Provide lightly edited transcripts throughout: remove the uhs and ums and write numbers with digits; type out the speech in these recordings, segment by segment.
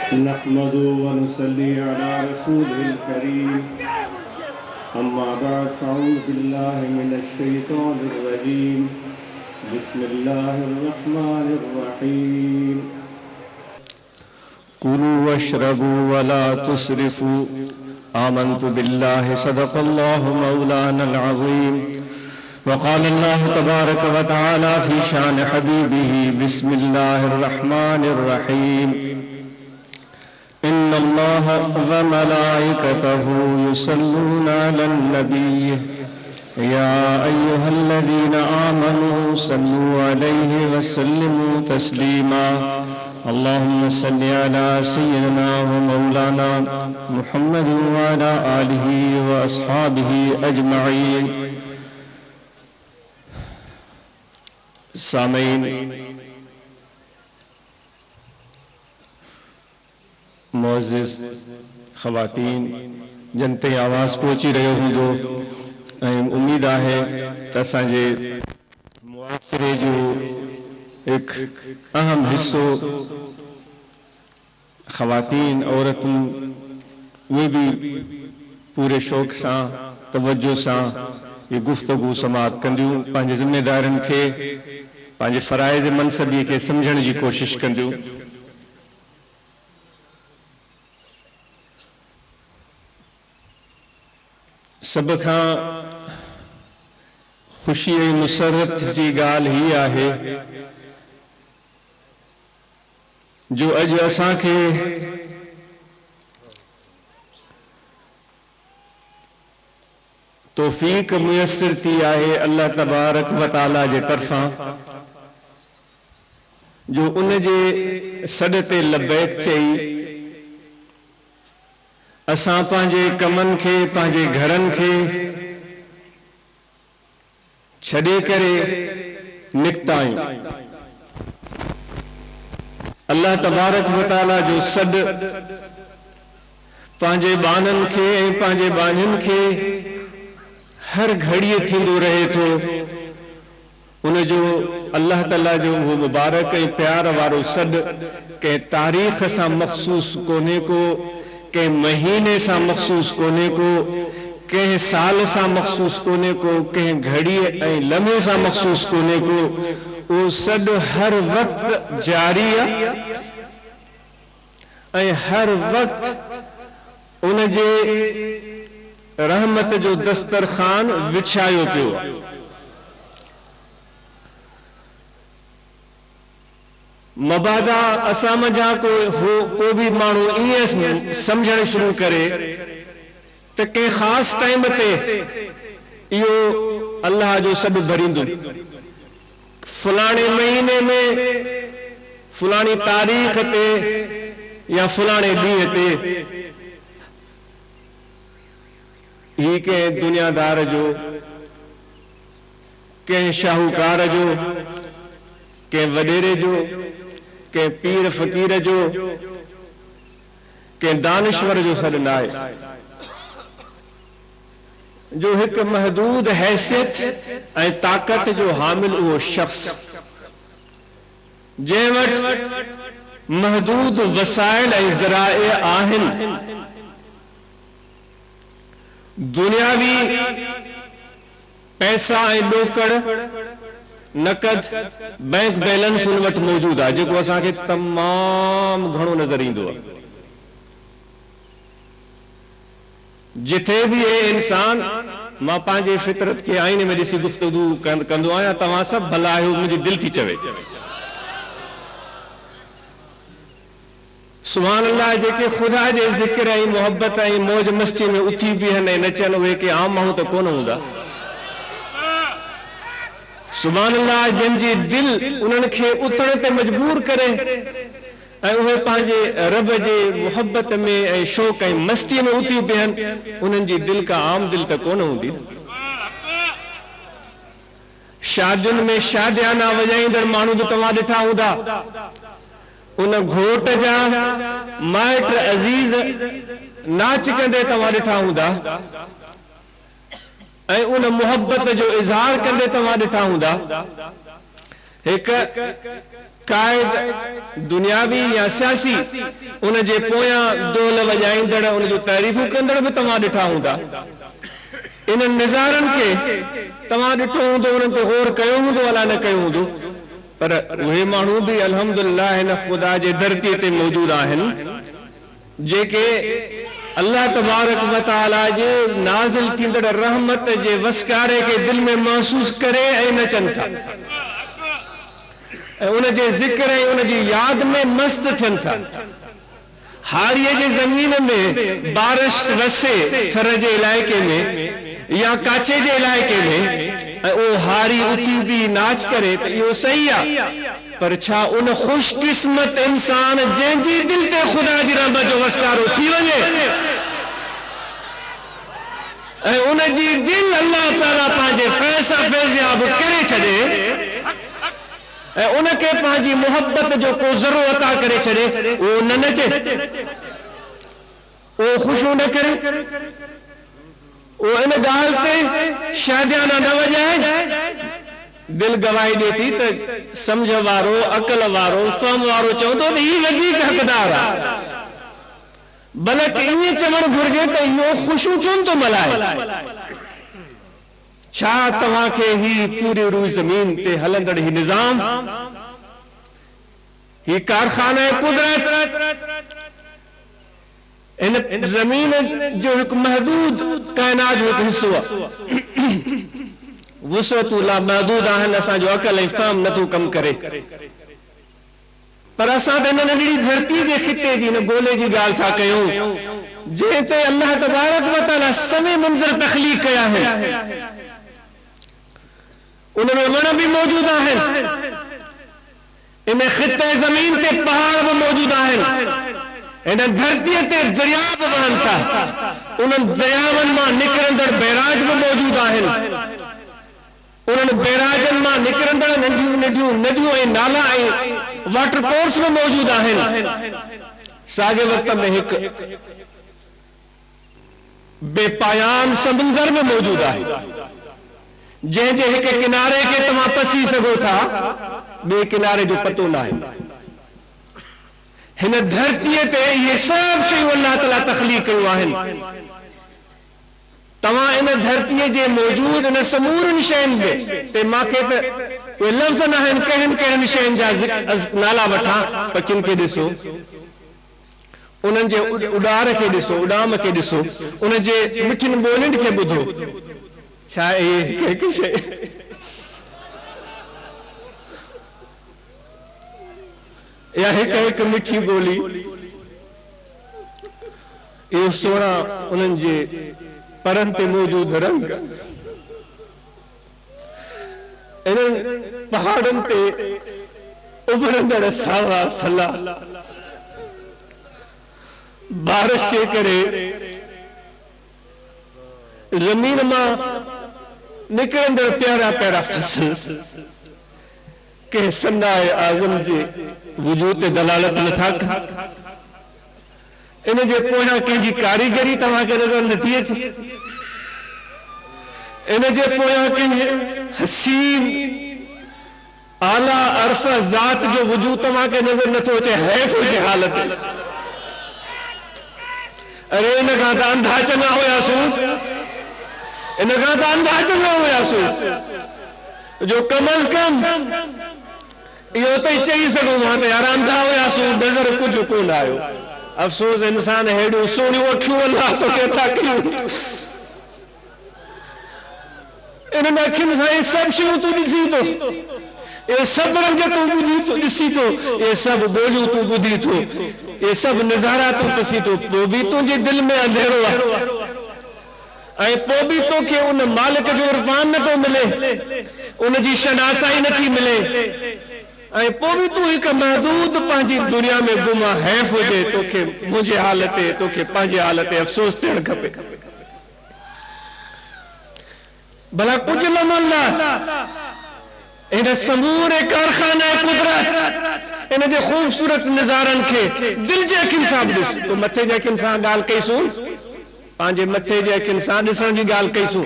नहमदुहु व नुसल्ली अला रसूलिल करीम। अम्मा बाद फ़अऊज़ु बिल्लाहि मिनश शैतानिर रजीम। बिस्मिल्लाहिर रहमानिर रहीम। कुलू वश्रबू वला तुस्रिफू। आमन्तु बिल्लाहि सदक़ल्लाहु मौलानल अज़ीम। वक़ाल अल्लाहु तबारक व तआला फ़ी शान हबीबिही बिस्मिल्लाहिर रहमानिर रहीम। इन्नल्लाह व मलाइकतहु युसल्लूना अलन नबी या अय्युहल्लज़ीना आमनू सल्लू अलैहि व सल्लिमू तस्लीमा। अल्लाहुम्मा सल्लि अला सय्यिदिना व मौलाना मुहम्मद व अला आलिहि व अस्हाबिहि अजमईन। सामीन, मोअज़्ज़िज़ ख़वातीन, जनते आवाज़ पहुची रहियो हूंदो ऐं उम्मीद आहे त असांजे मुआशरे जो एक अहम हिस्सो ख़वातीन औरतूं उहे भी पूरे शौक़ सां तवज्जो सां ये गुफ्तगू समाअत कंदियूं, पंहिंजे ज़िम्मेदारनि खे पंहिंजे फ़राइज़ मनसबी खे सम्झण जी कोशिश कंदियूं। सब खां ख़ुशी ऐं मुसरत जी ॻाल्हि ही आहे जो अॼु असांखे तौफ़ीक़ मुयस्सिर थी आहे अल्लाह तबारक व तआला जे तरफ़ां, जो उन जे सॾ ते लब्बैक चई असां पंहिंजे कमनि खे पंहिंजे घरनि खे छॾे करे निकिता आहियूं। अल्लाह तबारक व तआला जो सॾ पंहिंजे बाननि खे ऐं पंहिंजे बानियुनि खे हर घड़ीअ थींदो रहे थो। उन जो अल्लाह ताला जो वो मुबारक ऐं प्यार वारो सॾ कंहिं तारीख़ सां मख़सूस कोन्हे को, कंहिं महीने सां मख़सूस कोन्हे को, कंहिं साल सां मख़सूस कोन्हे को, कंहिं घड़ीअ ऐं लम्हे सां मख़सूस कोन्हे को। वो सॾ हर वक़्तु जारी आहे ऐं हर वक़्तु उन जे रहमत जो दस्तरखान विछायो पियो आहे। मबादा असां मंझां को भी माण्हू ईअं सम्झण शुरू करे त कंहिं ख़ासि टाइम ते इहो अल्लाह जो सॾ भरींदो, फलाणे महीने में फलाणी तारीख़ ते या फलाणे ॾींहं ते ही कंहिं दुनियादार जो, कंहिं शाहूकार जो, कंहिं वॾेरे जो, कंहिं पीर फ़कीर जो, कंहिं दानिश्वर जो सॾ न आहे, जो हिकु महदूद हैसियत ऐं ताक़त जो हामिल उहो शख़्स जंहिं वटि महदूद वसाइल ऐं ज़राए आहिनि, दुनियावी पैसा ऐं ॾोकड़ नक़द बैंक बैलेंस उन वटि मौजूद आहे जेको असांखे तमामु घणो नज़र ईंदो आहे। जिथे भी है इंसान, मां पंहिंजे फितरत के आईने में ॾिसी गुफ्तगू कंदो आहियां, तव्हां सभु भला आहियो, मुंहिंजी दिलि थी चवे सुभान अल्लाह। जेके ख़ुदा जे ज़िक्र ऐं मोहब्बत ऐं मौज मस्ती में उथी बीहनि ऐं नचनि, उहे के आम माण्हू त कोन हूंदा। सुभान अल्लाह, जंहिंजी दिलि उन्हनि खे उथण ते मजबूर करे ऐं उहे पंहिंजे रब जे मोहब्बत में ऐं शौक़ ऐं मस्तीअ में उथी बीहनि, उन्हनि जी दिलि का आम दिलि त कोन हूंदी। शादियुनि में शादियाना वॼाईंदड़ माण्हू बि तव्हां ॾिठा हूंदा, उन घोट जा माइट अज़ीज़ नाच कंदे तव्हां ॾिठा हूंदा ऐं उन मोहब्बत जो इज़हार कंदे तव्हां ॾिठा हूंदा। हिकु कायद दुनियावी या सियासी उन जे पोयां दोल वॼाईंदड़ उन जो तारीफ़ूं कंदड़ बि तव्हां ॾिठा हूंदा। इन नज़ारनि खे तव्हां ॾिठो हूंदो, उन्हनि ते गौर कयो हूंदो, अला न कयो हूंदो, पर उहे माण्हू बि अल्हम्दुलिल्लाह हिन ख़ुदा जे धरतीअ ते मौजूद आहिनि जेके अल्लाह तबारक व तआला जे नाज़िल थींदड़ रहमत जे वसकारे के दिल में महसूस करे ऐं नचनि था ऐं उन जे ज़िक्र ऐं उन जी याद में मस्त थियनि था। हारीअ जे ज़मीन में बारिश वसे थर जे इलाइक़े में या काचे जे इलाइक़े में ऐं उहो हारी उथी बि नाच करे त इहो सही आहे, पर छा उन ख़ुशकिस्मत इंसान जंहिंजी दिल ते ख़ुदा जी रहमत जो वसकारो थी वञे ऐं उन जी दिल अल्लाह ताला पंहिंजे फैज़ सां फैज़याब करे छॾे ऐं उनखे पंहिंजी मोहब्बत जो को ज़रो अता करे छॾे, उहो न नचे, उहो ख़ुशियूं न करे, उहो इन ॻाल्हि ते शादियाना न वॼाए, दिल गवाही ॾिए थी त सम्झ वारो, अकल वारो, फ़हम वारो चवंदो त हीउ वधीक हक़दार आहे, बल्कि ईअं चवणु घुरिजे त इहो ख़ुशियूं छो थो मल्हाए। छा तव्हांखे ही पूरी रूई ज़मीन ते हलंदड़ ही निज़ाम, ही कारखाना कुदरत, इन ज़मीन जो हिकु महदूद काइनात जो हिकु हिस्सो आहे, वुसअतूं लामहदूद आहिनि, असांजो अकल ऐं फ़हम नथो कमु करे, पर असां त इन नंढड़ी धरती जे खिते जी न गोले जी ॻाल्हि था कयूं जंहिं ते अल्लाह तबारक व तआला समय मंज़र तख़लीक़ कया आहिनि, उनमें वण भी मौजूद आहिनि, इन खिते ज़मीन ते पहाड़ भी मौजूद आहिनि, इन धरतीअ ते दरिया भी वहनि था, उन्हनि दरियावनि मां निकिरंदड़ बैराज भी मौजूद आहिनि, उन्हनि बैराजनि मां निकिरंदड़ नंढियूं नंढियूं नदियूं ऐं नाला ऐं वाटर कोर्स भी मौजूद आहिनि। साॻे वक़्त में हिकु बेपायान समुंदर में मौजूद आहे जंहिंजे हिकु किनारे के तव्हां पसी सघो था, ॿिए किनारे जो पतो न आहे। हिन धरतीअ ते इहे सभु शयूं अल्लाह ताला तख़लीक़ कयूं आहिनि। तव्हां इन धरतीअ जे मौजूद इन समूरनि शयुनि में ते मूंखे त उहे लफ़्ज़ न आहिनि कहिड़ियुनि कहिड़ियुनि शयुनि जा नाला वठां, पखियुनि खे ॾिसो, उन्हनि जे उॾार खे ॾिसो, उॾाम खे ॾिसो, उन जे मिठियुनि ॿोलियुनि खे ॿुधो, छा इहे हिकु शइ या हिकु हिकु मिठी ॿोली, इहो सोना उन्हनि जे परनि ते मौजूद रंग, इन्हनि पहाड़नि ते उभरंदड़ सावा सला, बारिश जे करे ज़मीन मां निकिरंदड़ प्यारा प्यारा फसल के सन्नाए आज़म जे वजूद ते दलालत नथा कनि, इन जे पोयां कंहिंजी कारीगरी तव्हांखे नज़र नथी अचे, इन जे पोयां कंहिं हसीन आला अरफ़ा ज़ात जो वजूद तव्हांखे नज़र नथो अचे, हैफ़ हुजे हालत। अरे इन खां त अंधा चङा हुयासूं, इन खां त अंधा चङा हुयासूं जो कम अज़ कम इहो त चई सघूं था त यार अंधा हुयासूं, नज़र कुझु कोन आयो। अफ़सोस इंसान हेॾियूं सोढ़ियूं अखियूं अल्लाह तोखे अता कयूं, इन्हनि अखियुनि सां इहे सभु शयूं तूं ॾिसी थो, इहे सभु रंग तूं ॾिसी थो, इहे सभु ॿोलियूं तूं ॿुधी थो, इहे सभु नज़ारा तूं ॾिसी थो, पोइ बि तुंहिंजे दिलि में अंधेरो आहे ऐं पोइ बि तोखे उन मालिक जो इरफ़ान नथो मिले, उनजी शनासाई नथी मिले ऐं पोइ बि तूं हिकु महदूद पंहिंजी दुनिया में गुम आहे। हैफ़ हुजे तोखे मुंहिंजे हाल ते, तोखे पंहिंजे हाल ते अफ़सोस थियणु खपे। भला कुझु लमन इन समूरे कारखाने कुदरत इन जे ख़ूबसूरत नज़ारनि खे दिल जे अखियुनि सां ॾिस। तो मथे जे अखियुनि सां ॻाल्हि कईसूं, पंहिंजे मथे जे अखियुनि सां ॾिसण जी ॻाल्हि कईसूं,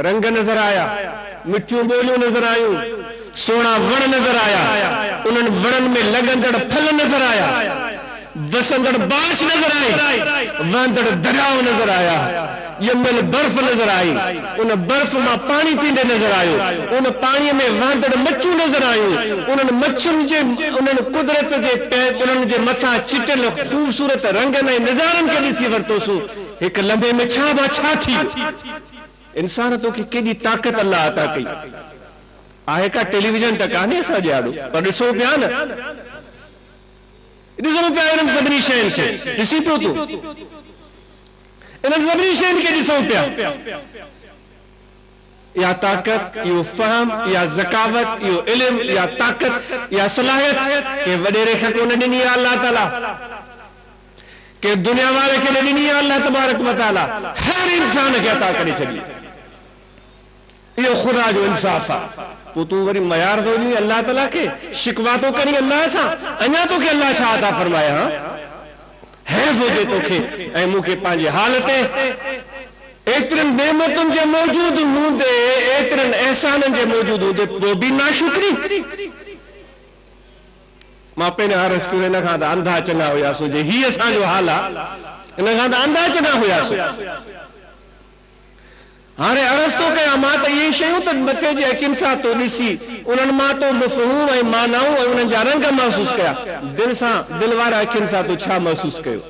रंग नज़र आया, मिठियूं ॿोलियूं नज़र आयूं, सोना वण नज़र आया, उन्हनि वणनि में लॻंदड़ फल नज़र आया, वसंदड़ बारिश नज़र आई, वहंदड़ दरियाव नज़र आया, ॼमियल बर्फ नज़र आई, उन बर्फ मां पानी थींदे नज़र आयो, उन पाणीअ में वहंदड़ मच्छूं नज़र आयूं, उन्हनि मच्छुनि जे उन्हनि कुदरत जे उन्हनि जे मथां चिटियल ख़ूबसूरत रंगनि ऐं नज़ारनि खे ॾिसी वरितोसीं। हिकु लम्हे में छा थी इंसान तोखे केॾी ताक़त अल्लाह अता कई आहे। का टेलीविजन त कान्हे असांजे आॾो, पर ॾिसो पिया न, ॾिसो पिया इन्हनि सभिनी शयुनि खे, ॾिसी पियो तूं इन्हनि सभिनी शयुनि खे ॾिसो पिया। या ताक़त, इहो फहम, या ज़कावत, इहो इल्म, या ताक़त, या सलाहियत के वॾेरे खे कोन ॾिनी आहे अल्लाह ताला, के दुनिया वारे खे ॾिनी आहे अल्लाह तबारक व तआला, हर इंसान खे अता करे छॾी। इहो ख़ुदा जो इंसाफ़ आहे। पोइ तूं वरी मयार थो ॾी अल्लाह ताला खे, शिकवा थो करी अल्लाह सां, अञा तोखे अल्लाह छा अता फरमाए? हा हैफ़ हुजे तोखे ऐं मूंखे पंहिंजे हाल ते एतिरनि नेमतुनि जे मौजूद हूंदे, एतिरनि एहसाननि जे मौजूद हूंदे पोइ बि नाशुक्री। मां पहिरियों अर्ज़ कयो, हिन खां त अंधा चङा हुयासीं, जे हीअ असांजो हाल आहे, हिन खां त अंधा चङा हुयासीं। हाणे अर्ज़ थो कयां मां त इहे शयूं त मथे जे अखियुनि सां तो ॾिसी, उन्हनि मां तो मफ़हूम ऐं मानाऊं ऐं उन्हनि जा रंग महसूस कया, दिलि सां, दिलि वारा अखियुनि सां तो छा महसूस कयो?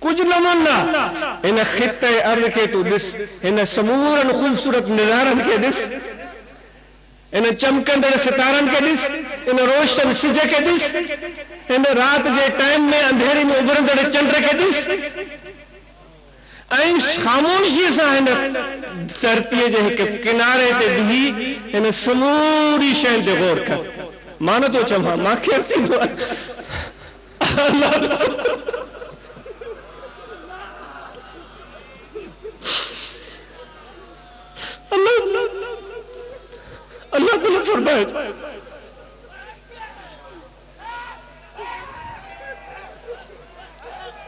कुछ नमूना इन खिते अर्ज़ के तू ॾिस, इन समूरनि ख़ूबसूरत नज़ारनि खे ॾिस, इन चमकंदड़ सितारनि खे ॾिस, इन रोशन सिज खे ॾिस, इन रात जे टाइम में अंधेरे में उभरंदड़ चंड खे ॾिस, ऐं ख़ामोशीअ सां हिन धरतीअ जे हिकु किनारे ते बीही हिन समूरी शयुनि ते गौर कर। मां नथो चवां, मां केरु थींदो आहे? अल्लाह ताला फरमाए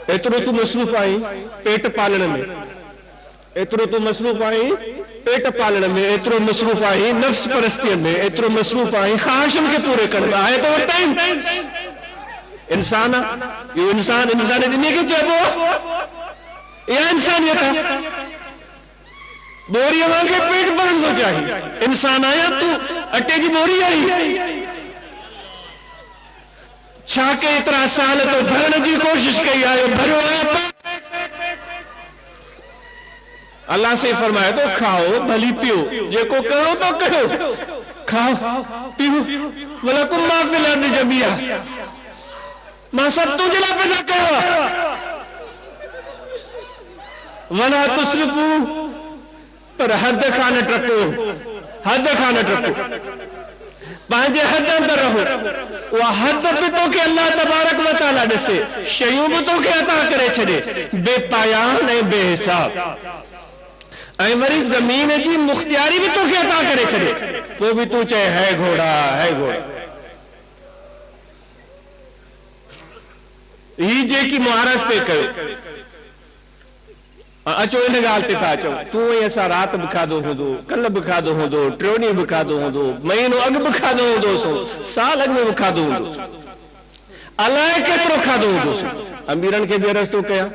एतिरो तू मसरूफ़ आहीं पेट पालण में, एतिरो तू मसरूफ़ आहीं पेट पालण में, एतिरो मसरूफ़ आहीं नफ्स परस्तीअ में, एतिरो मसरूफ़ आहीं ख़्वाहिशुनि खे पूरे करण में। आहे तो टाइम इंसान आहे, इहो इंसान इन खे चइबो आहे, इहा इंसानियत आहे। बोरीअ वांगे पेट भरण थो चाही, इंसान आहियां तूं अटे जी बोरी आई, छा के एतिरा साल तो भरण जी कोशिश कई आहे, भरियो आहे। अल्लाह से फरमाए तो खाओ भली पियो, जेको करो तो करो, खाओ पियो, वलकुम मा फिल अर्दि जमिया, मां सब तुझे लाइ पैदा कयो आहे। वला तुस्रिफू, पर हद खां न टपो, हद खां न टपो, पंहिंजे हद अंदर रहो। उहा हद बि तोखे अल्लाह तबारक व तआला ॾिसे, शयूं बि तोखे अता करे छॾे बेपायान ऐं बेहिसाब, ऐं वरी ज़मीन जी मुख्तियारी बि तोखे अता करे छॾे, पोइ बि तूं चए है घोड़ा है घोड़ा। ही जेकी मुहारस पे कयो, अचो इन ॻाल्हि ते था अचो, तूं ऐं असां राति बि खाधो हूंदो, कल्ह बि खाधो हूंदो, टियों ॾींहुं बि खाधो हूंदो, महीनो अॻु बि खाधो हूंदोसि, साल अॻु में बि खाधो हूंदोसि, अलाए केतिरो खाधो हूंदोसि। अमीरनि खे बि अर्ज़ थो कयां,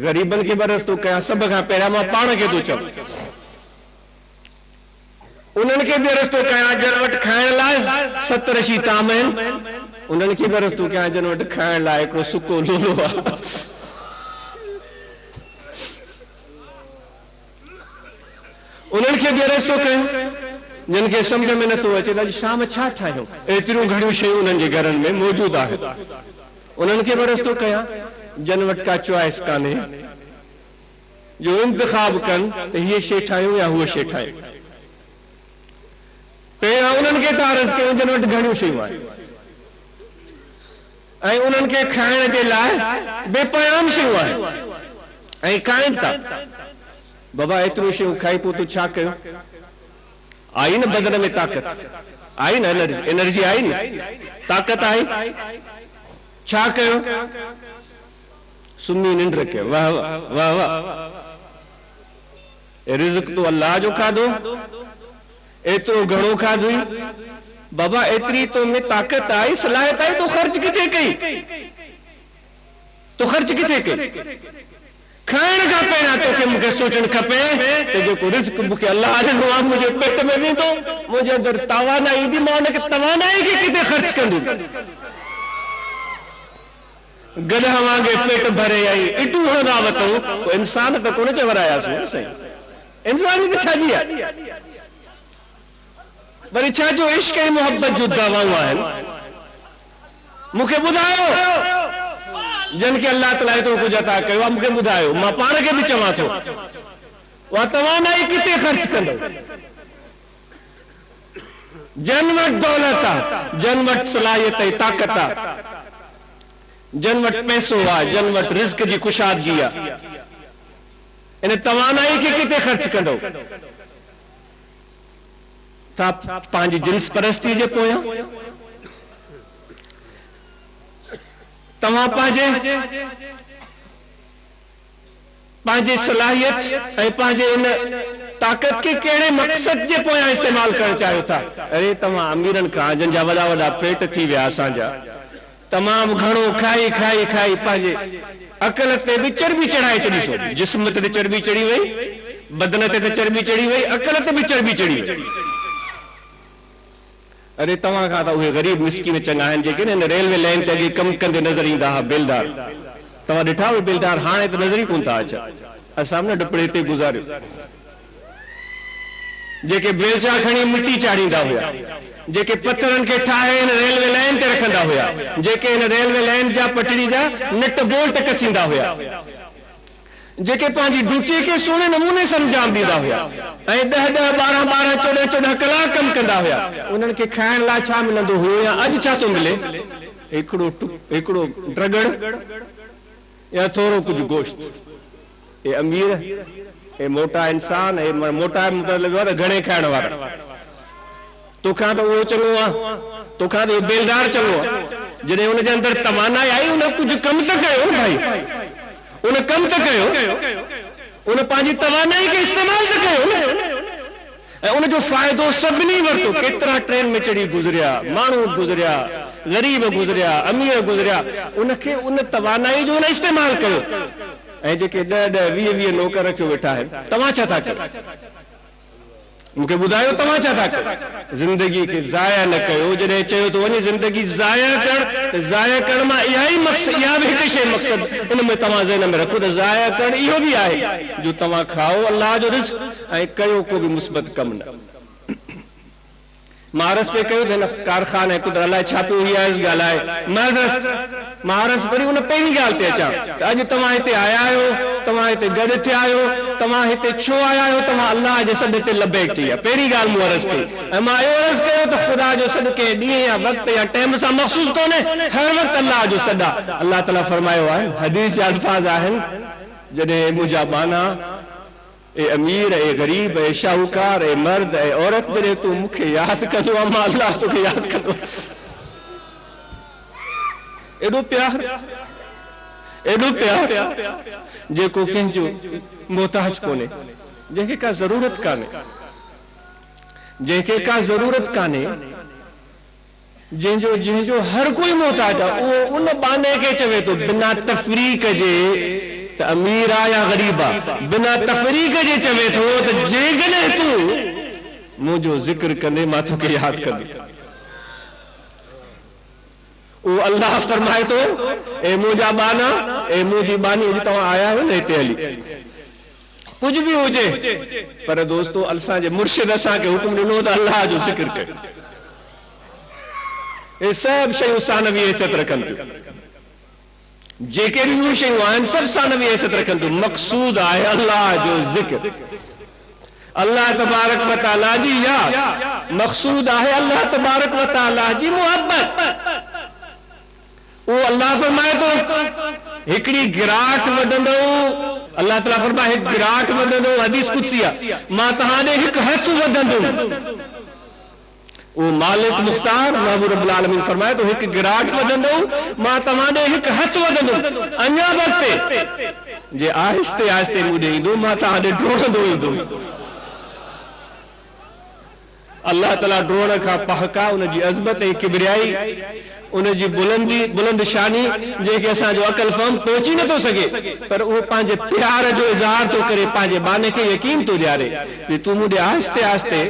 ग़रीबनि खे बि अर्ज़ थो कयां, सभ खां पहिरियां मां पाण खे थो चवां, उन्हनि खे बि अर्ज़ थो कयां जन वटि खाइण लाइ 70 शी ताम आहिनि, उन्हनि खे बि अर्ज़ थो कयां जन वटि खाइण लाइ हिकिड़ो सुको लोलो आहे। उन्हनि खे बि अर्ज़ थो कयां जिन खे सम्झ में नथो अचे त अॼु शाम छा ठाहियूं, एतिरियूं घणियूं शयूं उन्हनि जे घरनि में मौजूद आहिनि। उन्हनि खे बि अर्ज़ थो कयां जन वटि का चॉइस कान्हे, जो इंतिखाब कनि त हीअ शइ ठाहियूं या हूअ शइ ठाहियूं। पहिरियां उन्हनि खे था अर्ज़ कयूं जन वटि घणियूं शयूं आहिनि, ऐं उन्हनि खे खाइण जे लाइ बेपयान शयूं आहिनि, ऐं खाइनि था। बाबा एतिरो शयूं खाई पोइ तूं छा कयो? आई न बदन में ताक़त, आई न एनर्जी आई न, ताक़त आई, छा कयो? सुम्ही निंड कयो। वाह वाह वाह वाह, रिज़्क़ तो अल्लाह जो खाधो, एतिरो घणो खाधो, बाबा एतरी तो में ताकत आई, सलाहियत आई, तो खर्च किथे कई? तो खर्च किथे कई? खाइण खां पहिरियां तोखे मूंखे सोचणु खपे त जेको रिस्क मूंखे अल्लाह ॾिनो आहे मुंहिंजे पेट में वेंदो, मुंहिंजे अंदरि तवानाई ईंदी, मां हुनखे तवानाई खे किथे ख़र्च कंदुमि। गॾु वांगुरु पेट भरे आई इटू हणंदा वठूं, इंसान त कोन चवरायासीं साईं, इंसानी त छाजी आहे? वरी छा जो इश्क ऐं मोहब्बत जूं दवाऊं आहिनि? मूंखे ॿुधायो, जिन खे अल्लाह ताला एतिरो कुझु अता कयो आहे, मूंखे ॿुधायो, मां पाण खे बि चवां थो, उहा तवानाई किथे ख़र्च कंदो? जन वटि दौलत आहे, जन वटि सलाहियत ऐं ताक़त आहे, जन वटि पैसो आहे, जन वटि रिज़्क जी कुशादगी आहे, इन तवानाई खे किथे ख़र्च कंदो? पंहिंजी जिन्स परस्ती जे पोयां तव्हां पंहिंजे सलाहियत ऐं पंहिंजे इन ताक़त खे कहिड़े मक़सद जे पोयां इस्तेमाल करणु चाहियो था? अरे तव्हां अमीरनि खां जंहिंजा वॾा वॾा पेट थी विया असांजा, तमामु घणो खाई खाई खाई पंहिंजे अकल ते बि चर्बी चढ़ाए छॾीसो, जिस्म ते चर्बी चढ़ी वई, बदन ते चर्बी चढ़ी वई, अकल ते बि चर्बी चढ़ी वई। अरे तव्हां खां त उहे ग़रीब मिस्कीन चङा आहिनि जेके न रेलवे लाइन ते अॻे कमु कंदे नज़र ईंदा हुआ, बेलदार। तव्हां ॾिठा हुआ बेलदार? हाणे त नज़र ई कोन था अचनि। असां न डुपड़े ते गुज़ारियो, जेके बेलचा खणी मिटी चाढ़ींदा हुआ, जेके पत्थरनि खे ठाहे हिन रेलवे लाइन ते रखंदा हुआ, जेके हिन रेलवे लाइन जा पटड़ी जा नट बोल्ट कसींदा हुआ, जेके पंहिंजी ड्यूटी खे सुहिणे नमूने सां अंजाम ॾींदा हुआ ऐं 10-10, 12-12, 14-14 कलाक कमु कंदा हुआ। उन्हनि खे खाइण लाइ छा मिलंदो हुयो या अॼु छा थो मिले? हिकिड़ो ड्रगड़ या थोरो कुझु गोश्त। ए अमीर, ए मोटा इंसान, ए मोटा मतिलबु घणे खाइण वारा। तोखां त उहो चङो आहे, तोखां त बेलदार चङो आहे। जॾहिं हुनजे अंदरि तवानाई आई, उन कुझु कमु त कयो न भाई, उन कम त कयो, उन पंहिंजी तवानाई खे इस्तेमाल त कयो ऐं उन जो फ़ाइदो सभिनी वरितो। केतिरा ट्रेन में चढ़ी गुज़रिया, माण्हू गुज़रिया, ग़रीब गुज़रिया, अमीर गुज़रिया, उनखे उन तवानाई जो उन इस्तेमाल कयो। ऐं जेके 10-10, 20-20 नौकर रखियो वेठा आहिनि, तव्हां छा था कयो? मूंखे ॿुधायो तव्हां छा था कयो? ज़िंदगी खे ज़ाया न कयो। जॾहिं चयो तो वञे ज़िंदगी ज़ाया कर, त ज़ाया करण मां इहा ई मक़सद, इहा बि हिकु शइ मक़सद इन में तव्हां ज़हन में रखो त ज़ाया करण इहो बि आहे जो तव्हां खाओ अल्लाह जो रिज़्क़ ऐं कयो को बि मुस्बत कमु न। मारस पे कयो हिन कारखाने ऐं कुदर अलाए छा पियो हीअ ॻाल्हाए माज़रत मारस वरी उन पहिरीं ॻाल्हि ते अचां त अॼु तव्हां हिते आया आहियो, तव्हां हिते गॾु थिया आहियो, तव्हां हिते छो आया आहियो? तव्हां अल्लाह जे सॾ ते लबैक चई आहे, पहिरीं ॻाल्हि मूं अर्ज़ कई। ऐं मां इहो अर्ज़ कयो त ख़ुदा जो सॾु कंहिं ॾींहं या वक़्त या टाइम सां मख़सूस कोन्हे, हर वक़्तु अल्लाह जो सॾु आहे। अल्लाह ताला फरमायो आहे, हदीस जा अल्फाज़ आहिनि, जॾहिं मुंहिंजा बाना ए अमीर ए गरीब ए शाहूकार ए मर्द ए औरत जॾहिं तूं मूंखे यादि कंदो आहे, मां अल्लाह तोखे यादि कंदो। एॾो प्यार, एॾो प्यार जेको कंहिंजो मोहताज कोन्हे, जंहिंखे का ज़रूरत कान्हे, जंहिंखे का ज़रूरत कान्हे, जंहिंजो हर कोई मोहताज आहे, उहो उन बाने खे चवे थो बिना तफ़रीक़ जे त अमीर आहे या ग़रीब आहे, बिना तफ़रीक़ जे चवे थो त जेकॾहिं तूं मुंहिंजो ज़िक्र कंदे मां तोखे यादि कंदुमि। उहो अल्लाह फरमाए थो, ए मुंहिंजा बाना, ए मुंहिंजी बानी, अॼु तव्हां आया आहियो न हिते हली, कुझु बि हुजे, पर दोस्तो असांजे मुर्शिद असांखे हुकुम ॾिनो त अल्लाह जो ज़िक्र कयो। हे सभु शयूं सानवी हैसियत रखनि थियूं, जेके बि ॿियूं शयूं आहिनि सभु सानवी हैसियत रखनि थियूं। मक़सूद आहे अल्लाह जो ज़िक्र, अल्लाह तबारक व तआला जी याद, मक़सूद आहे अल्लाह तबारक व तआला जी मोहब्बत। वो अल्लाह फरमाए तो हिकड़ी गिराट वधंदो, अल्लाह ताला फरमाए हिकु गिराट वधंदो, हदीस कुदसी आहे, मां तव्हांजे हिकु हथ वधंदुमि। वो मालिक मुख्तार महबूब रब्बुल आलमीन फरमाए तो हिकु गिराट वधंदो, मां तव्हांजे हिकु हथ वधंदुमि। अञा वक़्ते जे आहिस्ते आहिस्ते मूं ॾे ईंदो, मां तव्हां ॾे डोड़ंदो ईंदुमि। अल्लाह ताला ड्रोण का पहका उनकी अज़मत ऐं किबरियाई उनकी बुलंद शानी जेके असांजो अकल फहम पहुची न तो सके पर वो पांजे प्यार जो इज़हार तो करे पांजे बाने के यकीन तो ॾियारे कि तू मुझे आहिस्ते आहिस्ते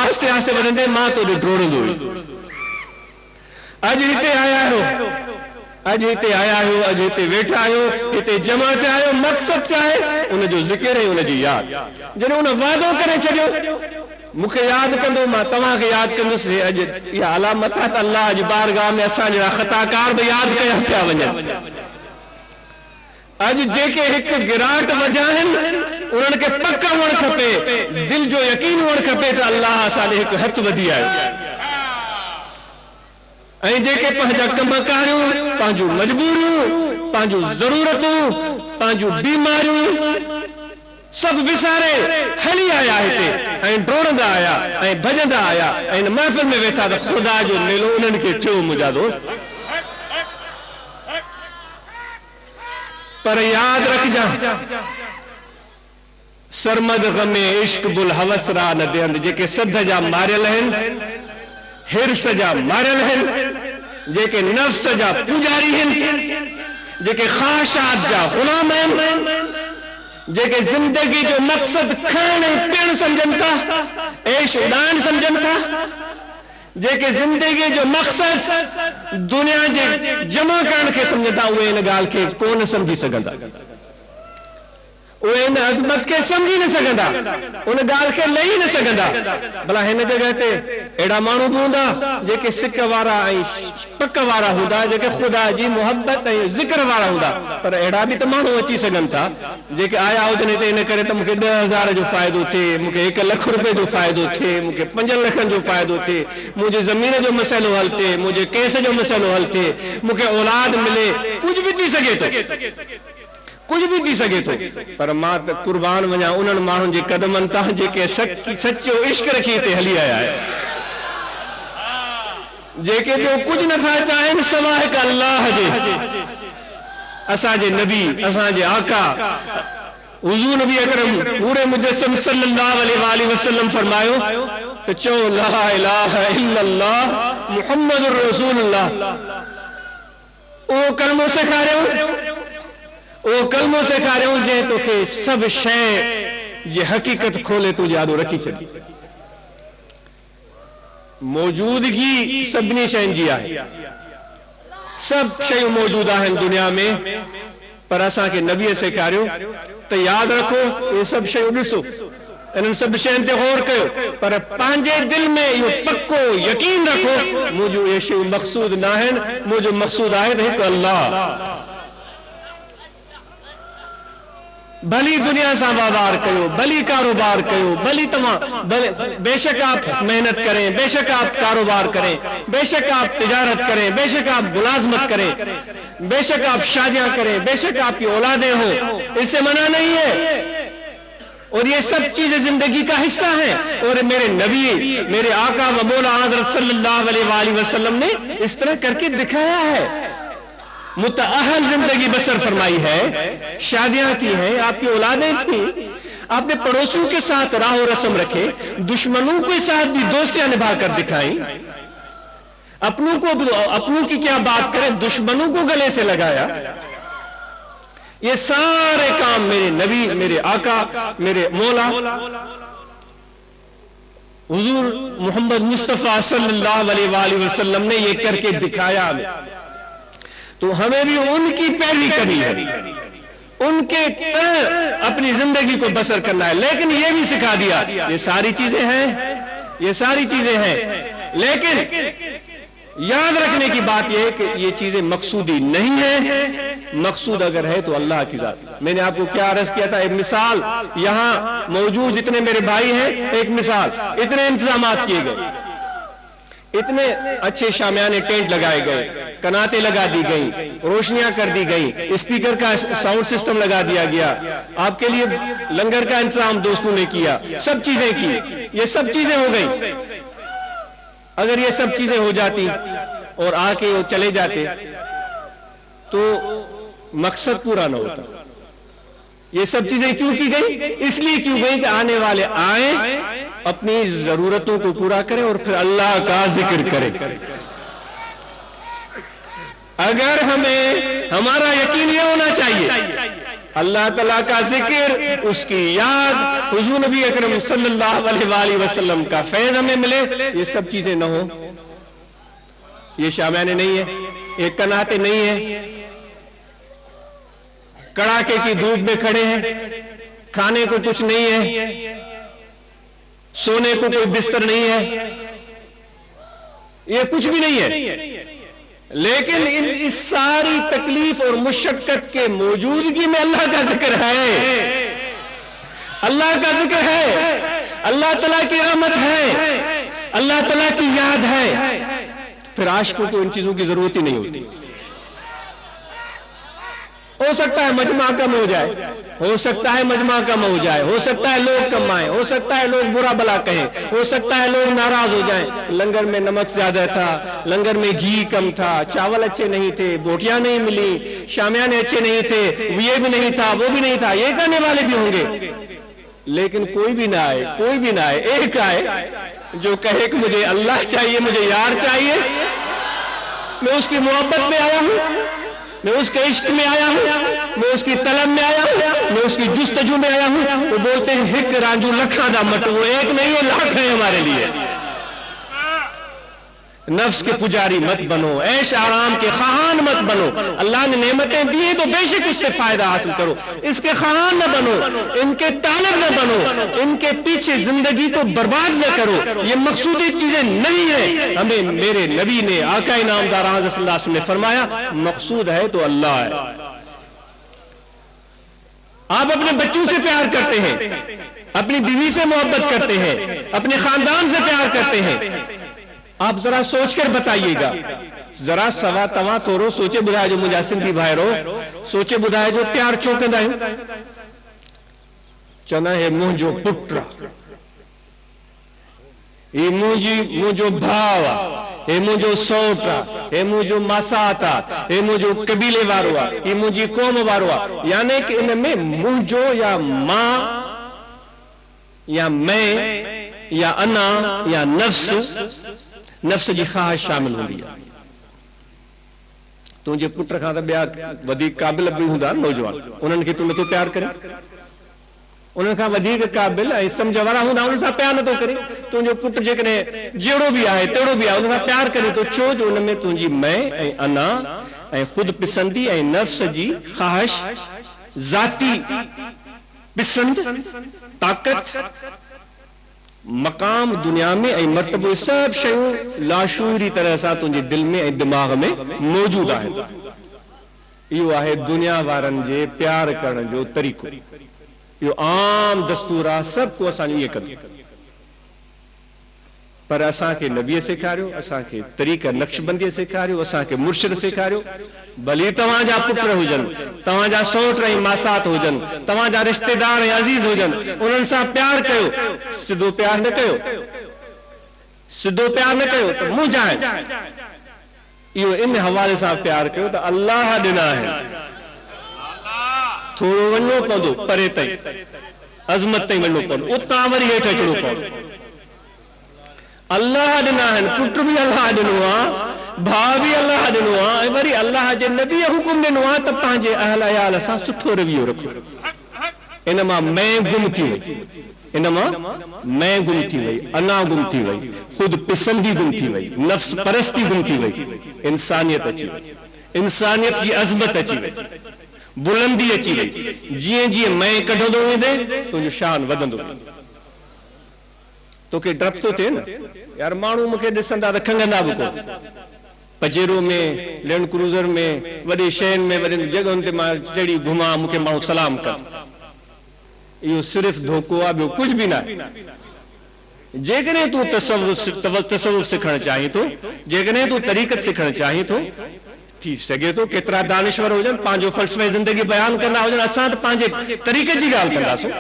आहिस्ते आहिस्ते वधंदे मां तो ड्रोणंदो अज हिते आया हो अज हिते आया हो अज हिते वेठा आयो हिते जमा ते आयो मकसद छा है उनजो ज़िक्र है उनजी याद जने उन वादो करे छडियो मुखे याद कंदो मां तवा के याद कंदुसि अज या अलामत है अल्लाह जी बारगाह में असा जड़ा खताकार भी याद कया पिया वञन अज जेके एक गिराट वजाहन उन्हनि के पक हुअण खपे दिल जो यकीन हुअण खपे त अल्लाह असांजे हिकु हथ वधी आयो ऐं जेके पंहिंजा कम कारियूं पंहिंजूं मजबूरियूं पंहिंजूं ज़रूरतूं पंहिंजूं बीमारियूं सब विसारे हली आया हिते ऐं ड्रोड़ंदा आया ऐं भजंदा आया ऐं महफ़िल में वेठा त खुदा जो मेलो उन्हनि खे थियो मुंहिंजा दोस्त पर याद रखजा सरमद गमे इश्क बुल हवस रा न देंद जेके सद जा मारियल आहिनि हिर्स जा मारियल आहिनि जेके नफ्स जा पुजारी आहिनि जेके ख़्वाहिशात जा गुलाम आहिनि जेके जिंदगी जो मकसद खाने पीण समझन था ऐश उड़ान समझन था जेके जिंदगी जो मकसद दुनिया जे जमा करण के समझता उहे इन गाल के कोन समझी सघंदा उहे इन अज़मत के समझी न सघंदा उन गाल के लही न सघंदा भला हिन जगह ते एड़ा माण्हू भी हूंदा जेके सिक वारा ऐं पक वारा हूंदा जेके खुदा जी मोहब्बत ऐं ज़िक्र वारा हूंदा पर एड़ा भी त माण्हू अची सघनि था जेके आया हुजनि हिते इन करे त मूंखे 10,000 जो फ़ाइदो थिए मूंखे 1 लख रुपए जो फ़ाइदो थिए मूंखे 5 लखनि जो फ़ाइदो थिए मुंहिंजी ज़मीन जो मसइलो हल थिए मुंहिंजे केस जो मसइलो हल थिए मूंखे औलाद मिले कुछ भी थी सघे थो कुछ भी थी सके तो पर मां त कुर्बान वञा उन्हनि माण्हुनि जे कदमनि तां जेके सच्चो इश्क रखी हिते हली आया है जेके ॿियो कुछ नथा चाहिनि सवाइ हिकु अल्लाह जे असांजे नबी असांजे आका हुज़ूर नबी अकरम पूरे मुजस्सम सल्लल्लाहु अलैहि वसल्लम फरमायो त चओ ला इलाहा इल्लल्लाह मुहम्मदुर रसूलुल्लाह ओ कलमो सेखारियो ओ कलमो सेखारियो जे तोखे सब शइ जे हकीकत खोले तू यादो रखी छॾी मौजूदगी सभिनी शयुनि जी आहे सब शयूं मौजूद आहिनि दुनिया में पर असांखे नबीअ सेखारियो त यादि रखो ये सब शयूं ॾिसो इन्हनि सभु शयुनि ते गौर कयो पर पंहिंजे दिल में इहो पक्को यकीन रखो मुंहिंजूं इहे शयूं मक़सूद न आहिनि मुंहिंजो मक़सूद आहे त हिकु अल्लाह भली दुनिया से वापार कयो भली कारोबार कयो भली बेशक आप मेहनत करें बेशक आप कारोबार करें बेशक आप तिजारत करें बेशक आप मुलाजमत करें बेशक आप शादियां करें बेशक आपकी औलादें हो इससे मना नहीं है और ये सब चीजें जिंदगी का हिस्सा है और मेरे नबी मेरे आका व मौला हज़रत सल्लल्लाहु अलैहि वसल्लम ने इस तरह करके दिखाया है मुतअहल जिंदगी बसर फरमाई है शादियां की हैं आपकी औलादें थी आपने पड़ोसियों के साथ राह रस्म रखे दुश्मनों के साथ भी दोस्तियां निभा कर दिखाई अपनों की क्या बात करें दुश्मनों को गले से लगाया ये सारे काम मेरे नबी मेरे आका मेरे मौला हुजूर मोहम्मद मुस्तफा सल्लल्लाहु अलैहि वसल्लम ने ये करके दिखाया तो हमें भी उनकी पैरवी करनी है उनके अपनी जिंदगी को बसर करना है लेकिन ये भी सिखा दिया ये सारी चीजें हैं लेकिन याद रखने की बात यह है कि ये चीजें मकसूदी नहीं है मकसूद अगर है तो अल्लाह की जात मैंने आपको क्या अर्ज किया था एक मिसाल यहां मौजूद जितने मेरे भाई हैं एक मिसाल इतने इंतजामात किए गए इतने अच्छे शामियाने टेंट लगाए गए कनाते लगा दी गई रोशनियां कर दी गई स्पीकर का साउंड सिस्टम लगा दिया गया आपके लिए लंगर का इंतजाम दोस्तों ने किया सब चीजें की ये सब चीजें हो गई अगर ये सब चीजें हो जाती और आके वो चले जाते तो मकसद पूरा ना होता ये सब चीजें क्यों की गई इसलिए क्यों गई कि आने वाले आए अपनी जरूरतों को पूरा करें और फिर अल्लाह का जिक्र करें। अगर हमें हमारा यकीन ये होना चाहिए अल्लाह तआला का जिक्र, उसकी याद, हुजूर नबी अकरम सल्लल्लाहु अलैहि वसल्लम का फैज हमें मिले, ये सब चीजें न हो, ये शामियाने नहीं है, ये कनाते नहीं है, कड़ाके की धूप में खड़े हैं, खाने को कुछ नहीं है, सोने को कोई बिस्तर नहीं है, ये कुछ भी नहीं है, लेकिन इस सारी तकलीफ और मुशक्कत के मौजूदगी में अल्लाह का जिक्र है, अल्लाह का जिक्र है, अल्लाह तआला की रहमत है, अल्लाह तआला की याद है, फिर आशिकों को इन चीजों की जरूरत ही नहीं होती। हो सकता है मजमा कम हो जाए, हो सकता है मजमा कम हो जाए, हो सकता है लोग कम आए, हो सकता है लोग बुरा भला कहें, हो सकता है लोग नाराज हो जाएं। लंगर में नमक ज्यादा था, लंगर में घी कम था, चावल अच्छे नहीं थे, बोटियां नहीं मिली, शामियाने अच्छे नहीं थे, ये भी नहीं था, वो भी नहीं था, ये कहने वाले भी होंगे, लेकिन कोई भी ना आए, कोई भी ना आए, एक आए जो कहे कि मुझे अल्लाह चाहिए, मुझे यार चाहिए, मैं उसकी मोहब्बत में आया हूं, मैं उसके इश्क में आया हूं, मैं उसकी तलब में आया हूं, मैं उसकी जुस्तजू में आया हूं। वो बोलते हैं हिक राजू लखा दा मट, वो एक नहीं है, लाख है हमारे लिए। नफ्स के पुजारी मत बनो, ऐश आराम के खान मत बनो। अल्लाह ने नेमतें दी तो बेशक उससे फायदा हासिल करो, इसके खान न बनो, इनके तालिब न बनो, इनके पीछे जिंदगी को बर्बाद न करो, ये मकसूदी चीजें नहीं है। हमें मेरे नबी ने आका इनामदार सल्लल्लाहु अलैहि वसल्लम ने फरमाया मकसूद है तो अल्लाह है। आप अपने बच्चों से प्यार करते हैं, अपनी बीवी से मोहब्बत करते हैं, अपने खानदान से प्यार करते हैं, आप जरा सोचकर बताइएगा, जरा सवा तवा तोरो सोचे बुधाए जो मुझा सिंधी भाईरो, सोचे बुधाए जो प्यार चौकंद आहियूं। चवंदा हे मुंहिंजो पुट, हे मुंहिंजो भाउ आहे, हे मुंहिंजो सौट आहे, हे मुंहिंजो मासात आहे, हे मुंहिंजो कबीले वारो आहे, हे मुंहिंजी क़ौम वारो आहे। यानी कि इन में मुंहिंजो या मां या मैं या अना या नफ्स जी ख़्वाहिश शामिल हूंदी आहे। तुंहिंजे पुट खां त ॿिया वधीक क़ाबिल बि हूंदा नौजवान, उन्हनि खे तूं नथो प्यार करे, उन्हनि खां वधीक क़ाबिल ऐं सम्झ वारा हूंदा, उन्हनि सां प्यार नथो करे। तुंहिंजो पुट जेकॾहिं जहिड़ो बि आहे तहिड़ो बि आहे, उन सां प्यार करे थो, छो जो उन में तुंहिंजी मैं ऐं अना ऐं ख़ुदि पिसंदी ऐं नफ्स जी ख़्वाहिश, ज़ाती पिसंद, ताक़त, मकाम दुनिया में ऐं मर्तबो, सब शयूं लाशूरी तरह सां तुंहिंजे दिल में ऐं दिमाग़ में मौजूद आहिनि। इहो आहे दुनिया वारनि जे प्यार करण जो तरीक़ो, इहो आम दस्तूर आहे, सभु को असां इहे कंदा, पर असांखे नबीअ सेखारियो, असांखे तरीक़ा नक्शबंदीअ सेखारियो, असांखे मुर्शिद सेखारियो। भली तव्हांजा पुट हुजनि, तव्हांजा सौट ऐं मासात हुजनि, तव्हांजा रिश्तेदार ऐं अज़ीज़ हुजनि, उन्हनि सां प्यार कयो, सिधो प्यार न कयो, सिधो प्यार न कयो त मुंहिंजा आहिनि। इहो इन हवाले सां प्यार कयो त अल्लाह ॾिना आहिनि, थोरो वञिणो पवंदो परे ताईं, अज़मत ताईं वञिणो पवंदो, उतां वरी हेठि अचणो पवंदो। अल्लाह ॾिना आहिनि, पुट बि अल्लाह ॾिनो आहे, भाउ बि अल्लाह ॾिनो आहे, ऐं वरी अल्लाह जे नबी हुकुम ॾिनो आहे त पंहिंजे अहल अयाल सां सुठो रवैयो रखो। इन मां मैं गुम थी वई, इन मां मैं गुम थी वई, अना गुम थी वई, खुद पिसंदी गुम थी वई, नफ्स परस्ती गुम थी वई, इंसानियत अची वई, इंसानियत की अज़मत अची वई, बुलंदी अची वई। जीअं जीअं मैं कढंदो वेंदे तुंहिंजो शान वधंदो वेंदो। तोखे डप थो थिए न, यार माण्हू मूंखे ॾिसंदा त खंगंदा बि कोन, पजेरो में, लैंड क्रूज़र में, वॾे शहरनि में, वॾनि जॻहियुनि ते मां चढ़ी घुमां, मूंखे माण्हू सलाम कनि। इहो सिर्फ़ु धोखो आहे, ॿियो कुझु बि न आहे। जेकॾहिं तूं तसव्वुफ़ सिखणु चाहीं थो, जेकॾहिं तूं तरीक़त सिखणु चाहीं थो, थी सघे थो केतिरा दानिश्वर हुजनि पंहिंजो फ़लसफ़े ज़िंदगी बयानु कंदा हुजनि, असां त पंहिंजे तरीक़े जी ॻाल्हि कंदासूं।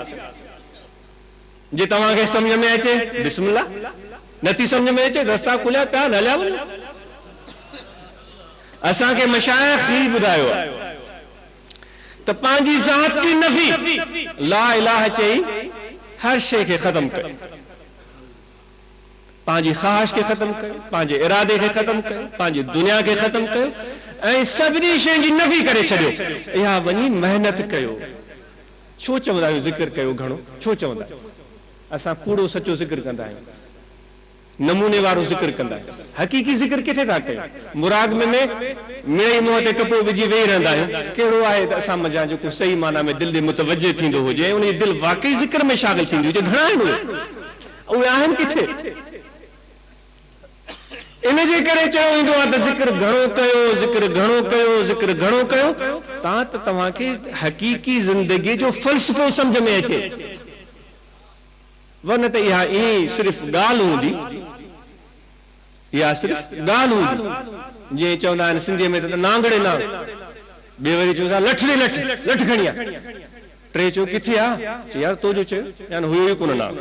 जे तव्हांखे सम्झ में अचे बिस्मिल्लाह, नथी सम्झ में अचे रस्ता खुलिया पिया, हलिया वञो। असांखे मशाइख़ ही ॿुधायो आहे त पंहिंजी ज़ात जी नफ़ी ला इलाह चई हर शइ खे ख़तम करे, पंहिंजी ख़्वाहिश खे ख़त्म कयो, पंहिंजे इरादे खे ख़त्म कयो, पंहिंजी दुनिया खे ख़त्म कयो ऐं सभिनी शयुनि जी नफ़ी करे छॾियो। इहा वञी महिनत कयो। छो चवंदा आहियो ज़िक्र कयो घणो? छो चवंदा आहियो? असां कूड़ो सचो ज़िक्र कंदा आहियूं, नमूने वारो ज़िक्र कंदा आहियूं। हक़ीक़ी ज़िक्र किथे था कयूं? मुराद में मिड़ई मुंहं ते कपिड़ो विझी वेही रहंदा आहियूं। कहिड़ो आहे त असां मज़ा जेको सही माना में दिलि ॾे मुतवजे थींदो हुजे, उन जी दिलि वाकई ज़िक्र में शामिल थींदी हुजे। घणा आहिनि उहे आहिनि किथे? इन जे करे चयो वेंदो आहे त ज़िक्र घणो कयो, ज़िक्र घणो कयो, ज़िक्र घणो कयो, तव्हांखे हक़ीक़ी ज़िंदगी जो फ़लसफ़ो सम्झ में अचे। वरन त इहा ईअं सिर्फ़ ॻाल्हि हूंदी, इहा सिर्फ़ ॻाल्हि हूंदी। जीअं चवंदा आहिनि सिंधीअ में त नांगड़े नांग, ॿिए वरी चवंदा लठ ॾे लठ, लठ खणी आ। टे चयो किथे आहे? यार तो जो चयो, यानी हुयो ई कोन नांग।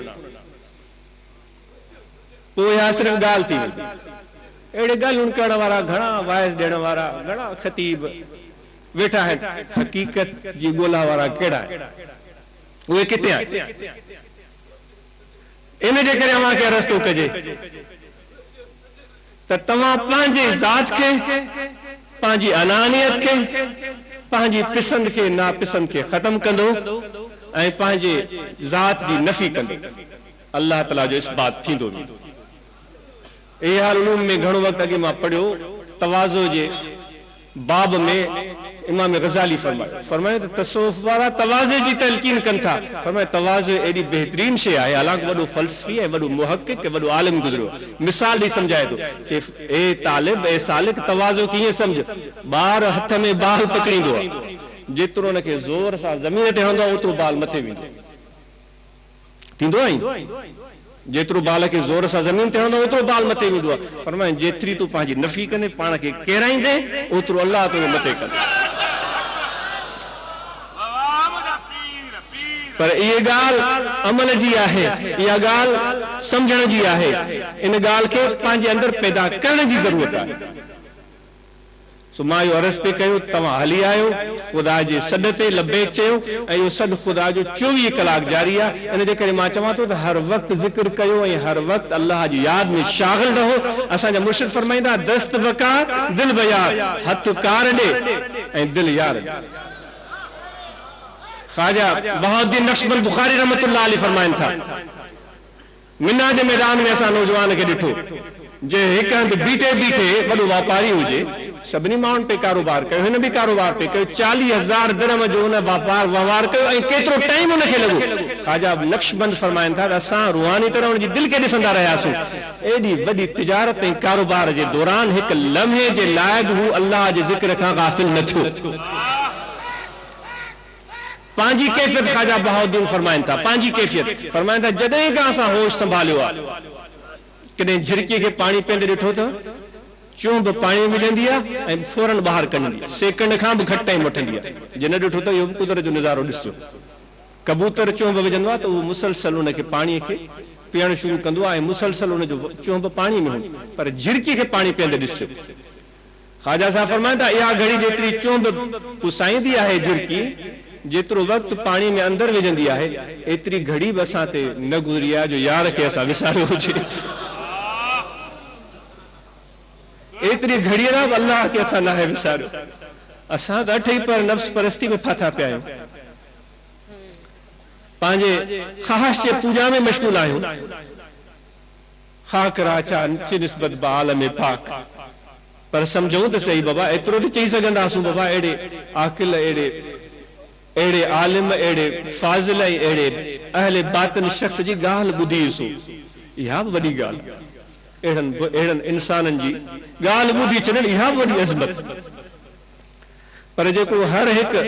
पोइ इहा सिर्फ़ ॻाल्हि थी वेंदी। अहिड़े ॻाल्हियूं करण वारा घणा, वाइस ॾियण वारा घणा ख़तीब वेठा आहिनि। हक़ीक़त जी ॻोल्हा वारा कहिड़ा आहिनि? उहे किथे आहिनि? इन जे करे अव्हांखे रस्तो कजे त तव्हां पंहिंजे ज़ात खे, पंहिंजी अनानियत खे, पंहिंजी पिसंद खे नापिसंद खे ख़त्म कंदो ऐं पंहिंजे ज़ात जी नफ़ी कंदो। अल्लाह ताला जो इस्बात थींदो। इहा उलूम में घणो वक़्तु अॻे मां पढ़ियो, तवाज़ो जे बाब में इमाम गज़ाली फरमायो त तसव्वुफ़ वारा तवाज़े जी तलकीन कनि था। फरमायो तवाज़ो एॾी बहितरीन शइ आहे, हालांकि वॾो फ़लसफ़ी ऐं वॾो मुहक़िक़ ऐं वॾो आलिम गुज़रियो। मिसाल ॾेई सम्झाए थो, चए ए तालिब ए सालिक, तवाज़ो कीअं सम्झ? ॿार हथ में बाल पकड़ींदो आहे, जेतिरो हुनखे ज़ोर सां ज़मीन ते हणंदो आहे ओतिरो बाल मथे वेंदो। थींदो आहे जेतिरो बाल खे ज़ोर सां ज़मीन ते हणंदो ओतिरो बाल मथे वेंदो आहे। फरमाए जेतिरी तूं पंहिंजी नफ़ी कंदे, पाण खे केराईंदे, ओतिरो अल्लाह तुंहिंजे मथे कंदो। पर इहा ॻाल्हि अमल जी आहे, इहा ॻाल्हि सम्झण जी आहे। इन ॻाल्हि खे पंहिंजे अंदरि पैदा करण जी ज़रूरत आहे। सो मां इहो अर्ज़ पे कयो, तव्हां हली आयो ख़ुदा जे सॾ ते लबैक चयो ऐं इहो सॾ ख़ुदा जो 24 कलाक जारी आहे। इन जे करे मां चवां थो त हर वक़्तु ज़िक्र कयो ऐं हर वक़्तु अल्लाह जी यादि में शागिल रहो। असांजा मुर्शिद फरमाईंदा, दस्त वकार दिल बयार, हथ कार ॾे ऐं दिल यार। ख्वाजा बहाउद्दीन नक्शबंद बुखारी रहमतुल्लाह अलैह फरमाइनि था, मिना जे मैदान में असां नौजवान खे ॾिठो, जे हिकु हंधि बीठे बीठे वॾो वापारी हुजे, सभिनी माण्हुनि पे कारोबार कयो, हिन बि कारोबार पे कयो, 40,000 दिरहम जो हुन वापार वहिंवार कयो ऐं केतिरो टाइम हुनखे लॻो। ख्वाजा नक्शबंद फरमाइनि था, असां रूहानी तरह हुनजी दिलि खे ॾिसंदा रहियासीं। एॾी वॾी तिजारत ऐं कारोबार जे दौरान हिकु लम्हे जे लाइ बि हू अल्लाह जे ज़िक्र खां गाफ़िल न थियो। पंहिंजी कैफ़ियत ख्वाजा बहाउद्दीन फरमाइनि था, पंहिंजी कैफ़ियत फरमाइनि था, जॾहिं खां असां होश संभालियो आहे, कॾहिं झिरकीअ खे पाणी पीअंदे ॾिठो त चुंब पाणी विझंदी आहे ऐं फौरन ॿाहिरि कढंदी आहे, सेकंड खां बि घटि टाइम वठंदी आहे। जे न ॾिठो त इहो कुदरत जो नज़ारो ॾिसजो। कबूतर चुंब विझंदो आहे त उहो मुसलसल हुनखे पाणीअ खे पीअणु शुरू कंदो आहे ऐं मुसलसल हुनजो चुंब पाणी में हूंदो, पर झिरकीअ खे पाणी पीअंदे ॾिसजो। ख्वाजा साहब फरमाइनि था, इहा घड़ी जेतिरी चुंब पुसाईंदी आहे झिरकी, जेतिरो वक़्तु पाणी में अंदरि विझंदी आहे, एतिरी घड़ी बि असां ते न गुज़री आहे जो यार खे असां विसारियो हुजे। एतिरी घड़ीअ बि अल्लाह खे असां नाहे विसारियो। असां त अठ ई पर नफ़्स परस्ती में फाथा पिया आहियूं, पंहिंजे ख़्वाहिश जे पूजा में मशगूल आहियूं। ख़ाक राचा निस्बत बाल में पाक, पर सम्झूं त सही बाबा, एतिरो त चई सघंदासूं बाबा, अहिड़े आकिल, अहिड़े आलिम, अहिड़े फाज़िल ऐं अहिड़े अहले बातिन शख़्स जी ॻाल्हि ॿुधीसीं। इहा बि वॾी ॻाल्हि, अहिड़नि इंसाननि जी ॻाल्हि ॿुधी छॾण, इहा बि वॾी अज़मत। पर जेको हर हिकु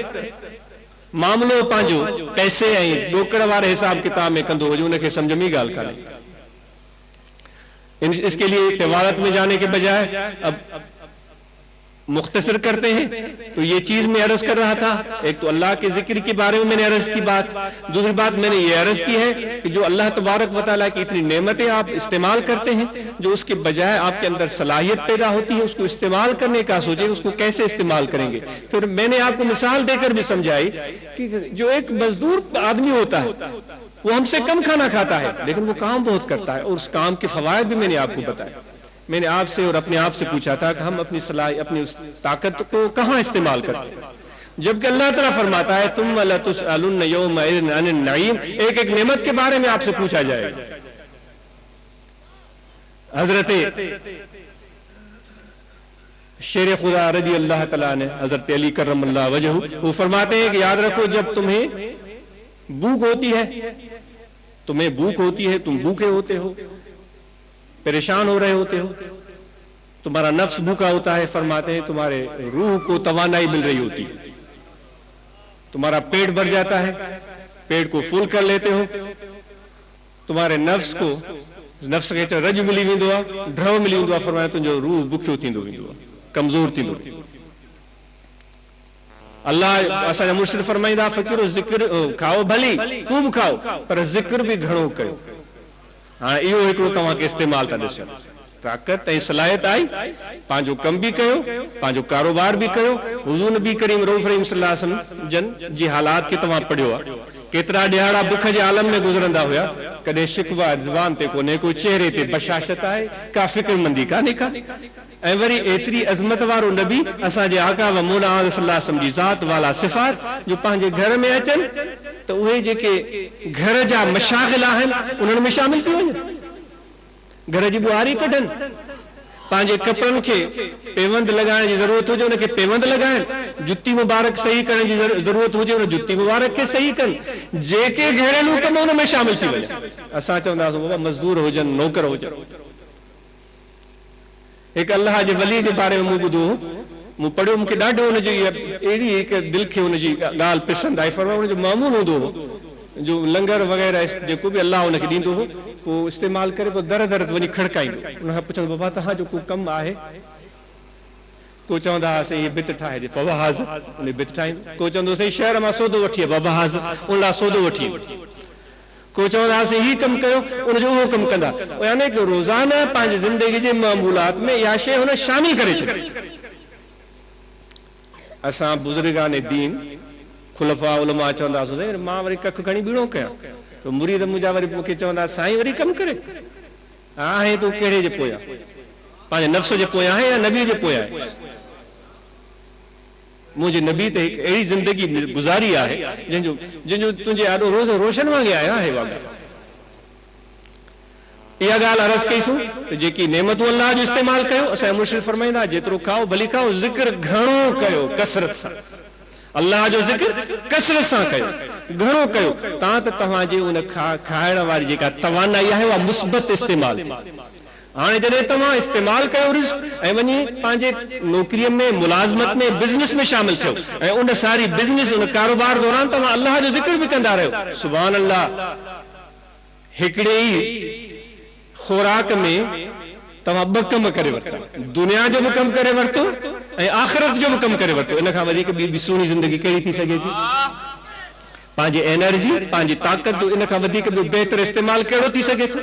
मामिलो पंहिंजो पैसे ऐं ॾोकड़ वारे हिसाब किताब में कंदो हुजे, उनखे सम्झ में ॻाल्हि कान्हे। इसके लिए तिवारत में जाने के बजाय अब मुख्तसर करते हैं। तो ये चीज मैं अर्ज कर रहा था, एक तो अल्लाह के जिक्र के बारे में मैंने अर्ज की बात, दूसरी बात मैंने ये अर्ज की है कि जो अल्लाह तबारक व तआला की इतनी नेमतें आप इस्तेमाल करते हैं, जो उसके बजाय आपके अंदर सलाहियत पैदा होती है, उसको इस्तेमाल करने का सोचें, उसको कैसे इस्तेमाल करेंगे। फिर मैंने आपको मिसाल देकर भी समझाई कि जो एक मजदूर आदमी होता है, वो हमसे कम खाना खाता है लेकिन वो काम बहुत करता है, और उस काम के फवायद भी मैंने आपको बताया। मैंने आपसे और अपने आप से पूछा था कि हम अपनी सलाह, अपनी उस ताकत को कहां इस्तेमाल करते हैं, जबकि अल्लाह तआला फरमाता है तुम ला तुसअलुन यौमइज़िन अनिन नईम, एक एक नेमत के बारे में आपसे पूछा जाएगा। हजरत शेर खुदा रज़ी अल्लाह तआला ने हजरत अली करमल्लाहु वजहू वो फरमाते हैं कि याद रखो, जब तुम्हें भूख होती है, तुम्हें भूख होती है, तुम भूखे होते हो, परेशान हो रहे होते हो, तुम्हारा नफ्स भूखा होता है, फरमाते हैं तुम्हारे रूह को तवानाई मिल रही होती है, तुम्हारा पेट भर जाता है, पेट को फुल कर लेते हो, तुम्हारे नफ्स को नफ्स के रज मिली वेंदो आहे, ड्रव मिली वेंदो आहे, फरमाया तुंहिंजो रूह बुखियो थींदो वेंदो आहे, कमज़ोर थींदो। अल्लाह असांजा मुर्शिद फरमाईंदा फ़कीरो ज़िक्र खाओ भली खूब खाओ पर ज़िक्र भी घणो कयो। हाँ इहो हिकिड़ो तव्हांखे इस्तेमाल था ॾिसो, ताक़त ऐं सलाहियत आई, पंहिंजो कम भी कयो, पंहिंजो कारोबार भी कयो। हुज़ूर नबी करीम रऊफ़ रहीम सल्लल्लाहु अलैहि वसल्लम जन जी हालात खे तव्हां पढ़ियो आहे, केतिरा ॾिहाड़ा बुख जे आलम में गुज़रंदा हुया, कॾहिं शिकवा ज़ुबान ते कोन्हे, कोई चेहरे ते बशाशत आहे, का फ़िक्रमंदी कान्हे का। ऐं वरी एतिरी अज़मत वारो नबी असांजे आका व मौला सल्लल्लाहु अलैहि वसल्लम जी ज़ात वाला सिफ़ात जो पंहिंजे घर में अचनि त उहे जेके घर जा मशागिल आहिनि उन्हनि में शामिल थी वञनि, घर जी ॿुहारी कढनि, पंहिंजे कपिड़नि खे पेवंद लॻाइण जी ज़रूरत हुजे उनखे पेवंद लॻाइनि, जुती मुबारक सही करण जी ज़रूरत हुजे उन जुती मुबारक खे सही कनि, जेके घरेलू कम उन में शामिल थी वञनि। असां चवंदासीं बाबा मज़दूर हुजनि, नौकर हुजनि। एक अल्लाह जे वली जे बारे में मूं ॿुधो, मूं पढ़ियो, मूंखे ॾाढो हुनजी अहिड़ी हिकु दिलि खे हुनजी ॻाल्हि पसंदि आई। फरमायो हुनजो मामूल हूंदो हो जो लंगर वग़ैरह जेको बि अल्लाह हुनखे ॾींदो हो पोइ इस्तेमालु करे पोइ दर दर वञी खड़काईंदो, उनखां पुछंदो बाबा तव्हांजो को कमु आहे? को चवंदा हुआसीं हीअ भित ठाहे ॾे, बाबा हाज़िर, उन भित ठाहींदो। को चवंदो साईं शहर मां सौदो वठी आहे, बाबा हाज़िर, उन लाइ सौदो वठी ईंदो। को चवंदासीं हीउ कमु कयो, उनजो उहो कमु कंदा, यानी कि रोज़ाना पंहिंजी ज़िंदगी जे मामूलात में इहा शइ हुन शामिल करे छॾी। असां बुज़ुर्गान दीन खुलफा उलमा चवंदासीं मां वरी कख खणी बीणो कयां, तो मुरीद मुंहिंजा वरी मूंखे चवंदा साईं वरी कमु करे, आहे तूं कहिड़े जे पोयां, पंहिंजे नफ़्स जे पोयां आहे या नबी जे पोयां आहे? मुंहिंजे नबी ते हिकु अहिड़ी ज़िंदगी गुज़ारी आहे जंहिंजो तुंहिंजे ॾाढो रोज़ रोशन वांगुरु आया आहे। इहा ॻाल्हि अर्ज़ कईसूं त जेकी नेमतूं अल्लाह जो इस्तेमालु कयो, असांजा मुर्शिद फरमाईंदा जेतिरो खाओ भली खाओ, ज़िक्र घणो कयो, कसरत सां अल्लाह जो ज़िक्र कसरत सां कयो, घणो कयो, तव्हांजे उन खाइण वारी जेका तवानाई आहे उहा मुस्बत इस्तेमालु थी। हाणे जॾहिं तव्हां इस्तेमालु कयो रिज़्क़ ऐं वञी पंहिंजे नौकरीअ में, मुलाज़मत में, बिज़नेस में शामिल थियो ऐं उन सारी बिज़नेस उन कारोबार दौरान तव्हां अल्लाह जो ज़िक्र बि कंदा रहियो, सुभान अल्लाह, हिकिड़े ई खुराक में तव्हां ॿ कम करे वरिता, दुनिया जो बि कमु करे वरितो ऐं आख़िरत जो बि कमु करे वरितो। इन खां वधीक ॿी सुहिणी ज़िंदगी कहिड़ी थी सघे थी? पंहिंजी एनर्जी, पंहिंजी ताक़त जो इन खां वधीक ॿियो बहितर इस्तेमालु कहिड़ो थी सघे थो?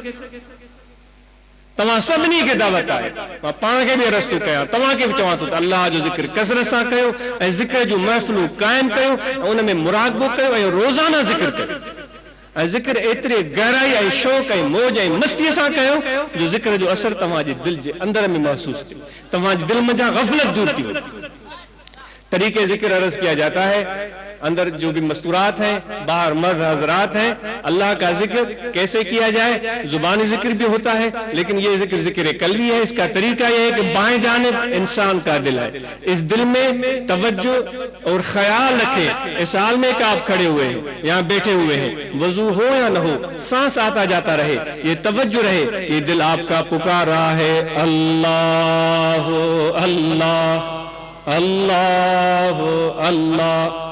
तव्हां सभिनी खे दावत आहे, मां पाण खे बि रस्तो कयां, तव्हांखे बि चवां थो त अल्लाह जो ज़िक्र कसरत सां कयो ऐं ज़िक्र जूं महफ़िलूं क़ाइमु कयो ऐं उन में मुराक़बो कयो ऐं रोज़ाना ज़िक्र कयो ऐं ज़िक्र एतिरे गहराई ऐं शौक़ ऐं मौज ऐं मस्तीअ सां कयो जो ज़िक्र जो असर तव्हांजे दिलि जे अंदर में महसूस थियो, तव्हांजी दिलि मंझां गफ़लत दूर थी वञे। तरीके ज़िक्र अर्ज़ किया जाता है, अंदर जो भी मस्तूरात हैं, बाहर मर्द हजरात हैं, अल्लाह का जिक्र कैसे किया जाए? जुबानी जिक्र भी होता है, लेकिन ये जिक्र जिक्र कल्बी है। इसका तरीका यह है कि बाएं जानिब इंसान का दिल है, इस दिल में तवज्जो और ख्याल रखें। इस हाल में कि आप खड़े हुए हैं, यहाँ बैठे हुए हैं, वजू हो या न हो, सांस आता जाता रहे, ये तवज्जो रहे कि दिल आपका पुकार रहा है अल्लाह अल्लाह अल्लाह अल्लाह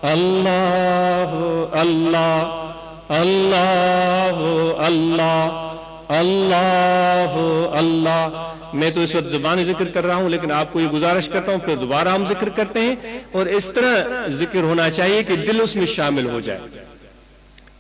अल्लाह अल्लाह अल्लाह अल्लाह अल्लाह अल्लाह। मैं तो इस वक्त ज़ुबानी जिक्र कर रहा हूँ, लेकिन आपको ये गुजारिश करता हूँ फिर दोबारा हम जिक्र करते हैं, और इस तरह जिक्र होना चाहिए कि दिल उसमें शामिल हो जाए।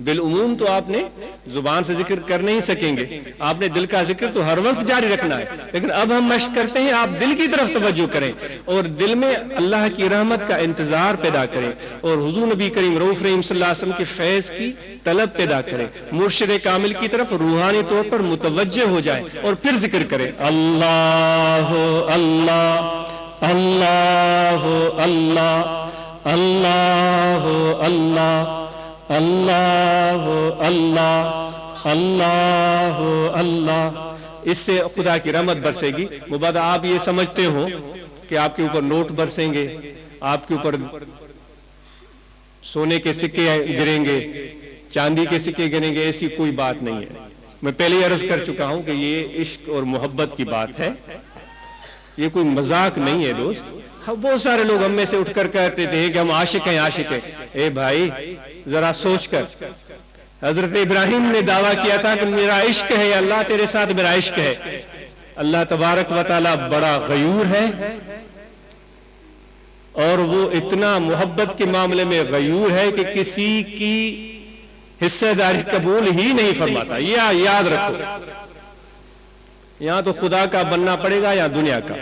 बिलउमूम तो आपने जुबान से जिक्र कर नहीं सकेंगे, आपने दिल का जिक्र तो हर वक्त जारी रखना है। लेकिन अब हम मश्क करते हैं, आप दिल की तरफ तवज्जो करें और दिल में अल्लाह की रहमत का इंतजार पैदा करें और हुजूर नबी करीम रऊफ रहीम सल्लल्लाहु अलैहि वसल्लम के फैज की तलब पैदा करें, मुर्शिद कामिल की तरफ रूहानी तौर पर मुतवज्जे हो जाए और फिर जिक्र करें अल्लाह अल्लाह अल्लाह अल्लाह अल्लाह अल्लाह अल्लाह अल्लाह अल्लाह अल्लाह। इससे खुदा की रहमत बरसेगी। मुबादा आप ये समझते हो कि आपके ऊपर नोट बरसेंगे, आपके ऊपर सोने के सिक्के गिरेंगे, चांदी के सिक्के गिरेंगे, ऐसी कोई बात नहीं है। मैं पहले ही अर्ज कर चुका हूं कि ये इश्क और मोहब्बत की बात है, ये कोई मजाक नहीं है दोस्त। बहुत सारे लोग हम में से उठकर कहते थे कि हम आशिक हैं, आशिक हैं। ए भाई जरा सोचकर, हजरत इब्राहिम ने दावा किया था कि मेरा इश्क है अल्लाह, तेरे साथ मेरा इश्क है। अल्लाह तबारक व तआला बड़ा गयूर है और वो इतना मोहब्बत के मामले में गयूर है कि किसी की हिस्सेदारी कबूल ही नहीं फरमाता। यह याद रखो, यहां तो खुदा का बनना पड़ेगा या दुनिया का,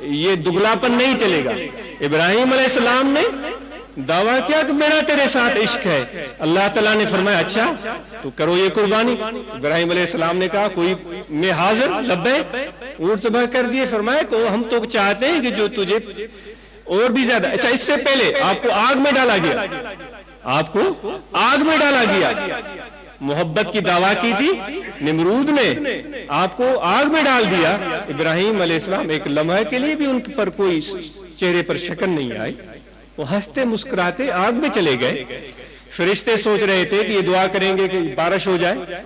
ये दुगलापन नहीं चलेगा। इब्राहिम अलैहिस्सलाम ने दावा किया कि मेरा तेरे साथ इश्क है। अल्लाह तआला ने फरमाया अच्छा तो करो ये कुर्बानी। इब्राहिम अलैहिस्सलाम ने कहा कोई मैं हाजिर, लब्बैक, ऊंट ज़बह कर दिए। फरमाया को हम तो चाहते हैं कि जो तुझे और भी ज्यादा। अच्छा, इससे पहले आपको आग में डाला गया, आपको आग में डाला गया। मोहब्बत की दावा की थी, निमरूद ने आपको आग में डाल दिया। इब्राहिम अलैहिस्सलाम एक लम्हे के लिए भी उन पर कोई चेहरे पर शकन नहीं आई, वो हंसते मुस्कुराते आग में चले गए। फरिश्ते सोच रहे थे कि ये दुआ करेंगे कि बारिश हो जाए,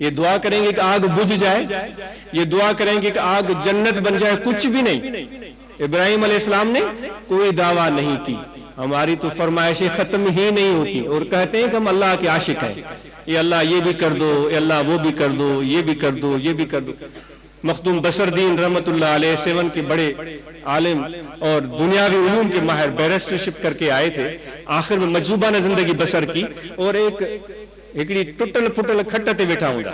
ये दुआ करेंगे कि आग बुझ जाए, ये दुआ करेंगे कि आग जन्नत बन जाए, कुछ भी नहीं। इब्राहिम अलैहिस्सलाम ने कोई दावा नहीं की। हमारी तो फरमाइशें खत्म ही नहीं होती और कहते हैं कि हम अल्लाह के आशिक हैं। ये अल्लाह ये भी कर दो, ये अल्लाह वो भी कर दो, ये भी कर दो, ये भी कर दो। मखदूम बसरुद्दीन रहमतुल्लाह अलैह सेवन के बड़े आलिम और दुनियावी उलूम के माहिर बैरिस्टरशिप करके आए थे। आखिर में मजूबाना जिंदगी बसर की और एक टुटल फुटल खट ते वेठा हूंदा।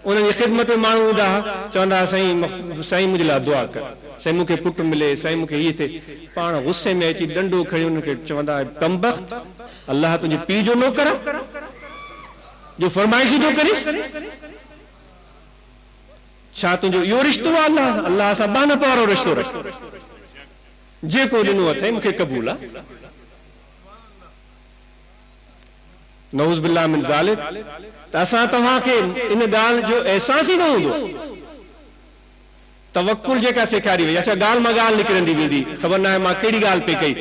उन्हनि खिदमत में माण्हू हूंदा, चवंदा साईं साईं मुंहिंजे लाइ दुआ कर, साईं मूंखे पुट मिले, साईं मूंखे हीअ थिए। पाण गुस्से में अची डंडो खणी उनखे चवंदा कमबख्त, अल्लाह तुंहिंजे पीउ जो नौकर जो फरमाइश जो करीस, छा तुंहिंजो इहो रिश्तो आहे? अल्लाह अल्लाह सां बानप वारो रिश्तो रख, जेको ॾिनो अथई मूंखे क़बूल आहे। नऊज़ बिल्लाह मिन ज़ालिक। त असां तव्हांखे इन ॻाल्हि जो अहसास ई न हूंदो। तवक्कुल जेका सेखारी वई, अच्छा ॻाल्हि मां ॻाल्हि निकिरंदी वेंदी, ख़बर न आहे मां कहिड़ी ॻाल्हि पई कई।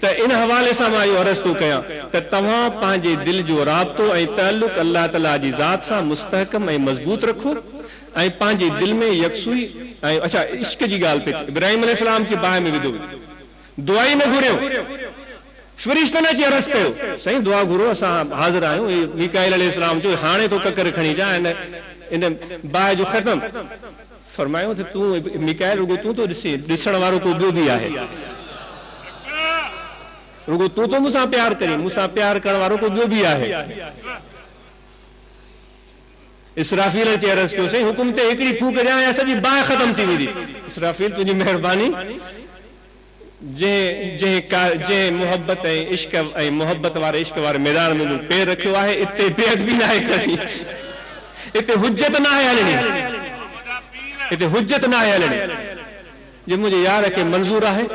त इन हवाले सां मां इहो अर्ज़ थो कयां त तव्हां पंहिंजे दिल जो राब्तो ऐं ताल्लुक अल्लाह ताला जी ज़ात सां मुस्तहकम ऐं मज़बूत रखो ऐं पंहिंजे दिल में यकसुई ऐं अच्छा इश्क जी ॻाल्हि पई। इब्राहिम अलैहिस्सलाम खे बाहि में विधो, दुआ ई न घुरियो। फरिश्तनि अची अर्ज़ कयो साईं दुआ घुरो, असां हाज़िर आहियूं। मीकाईल अलैहिस्सलाम जो हाणे तो ककर खणी जा, इन बाहि जो ख़त्म। फरमायो त तूं मीकाईल रुगो तूं तो ॾिसे, ॾिसण वारो को ॿियो बि आहे, रुगो तूं तो मूंसां प्यार करी, मूंसां प्यार करण वारो को ॿियो बि आहे। इसराफील अची अर्ज़ कयो साईं हुकुम ते हिकिड़ी फूक ॾियां या सॼी बाहि ख़त्म थी वेंदी। इसराफील तुंहिंजी महिरबानी, जंहिं मोहब्बत ऐं इश्क ऐं मोहब्बत वारे इश्क वारे मैदान में पैर रखियो आहे, इते बेअदबी न आहे करणी, इते हुज्जत न आहे हलणी, इते हुज्जत न आहे हलणी। जे मुंहिंजे यार खे मंज़ूर आहे,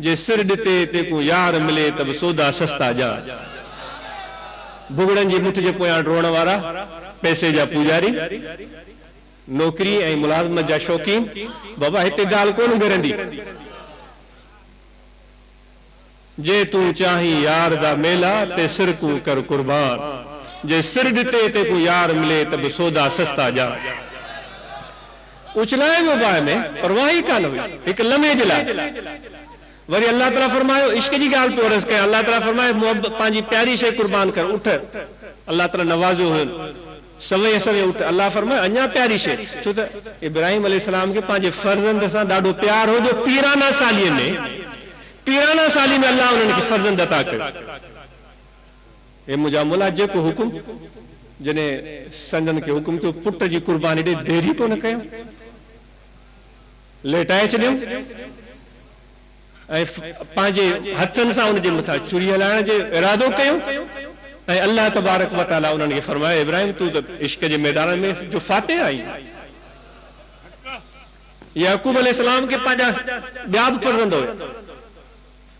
जे सिर ॾिते ते को यार मिले त बि सौदा सस्ता जा। भुगड़नि जी मुठ जे पोयां ड्रोण वारा, पैसे जा पुजारी, नौकरी ऐं मुलाज़मत जा शौक़ीन, बाबा हिते ॻाल्हि कोन घिरंदी। जे तू चाही यार दा मेला ते सिर को कर कुर्बान, जे सिर ॾिते ते को यार मिले त बि सौदा सस्ता जा। उछलाए वियो बाहि में, परवाह ई कान हुई हिकु लम्हे जे लाइ। वरी अल्लाह ताला फरमायो, इश्क जी ॻाल्हि पियो अर्ज़ कयां, अल्लाह ताला फरमायो मोहब्बत पंहिंजी प्यारी शइ कुर्बान कर, उठ। अल्लाह ताला नवाज़ियो हुयो, सवें सवें उठ। अल्लाह फरमायो अञा प्यारी शइ, छो त इब्राहिम अलैहिस्सलाम खे पंहिंजे फर्ज़ंद सां ॾाढो प्यार हो, जो पीराना सालीअ में अल्लाह उन्हनि खे फर्ज़ंद अता कयो। ए मुंहिंजा मुला जेको हुकुम जॾहिं संदन खे हुकुम थियो पुट जी कुर्बानी ॾे देरी कोन कयूं, लेटाए छॾियूं ऐं पंहिंजे हथनि सां उनजे मथां छुरी हलाइण जो इरादो कयूं ऐं अल्लाह तबारक व तआला उन्हनि खे फरमायो इब्राहिम तूं त इश्क जे मैदान में जो फातिह आई। याकूब अलैहिस्सलाम के पंहिंजा ॿिया बि फर्ज़ंद हुया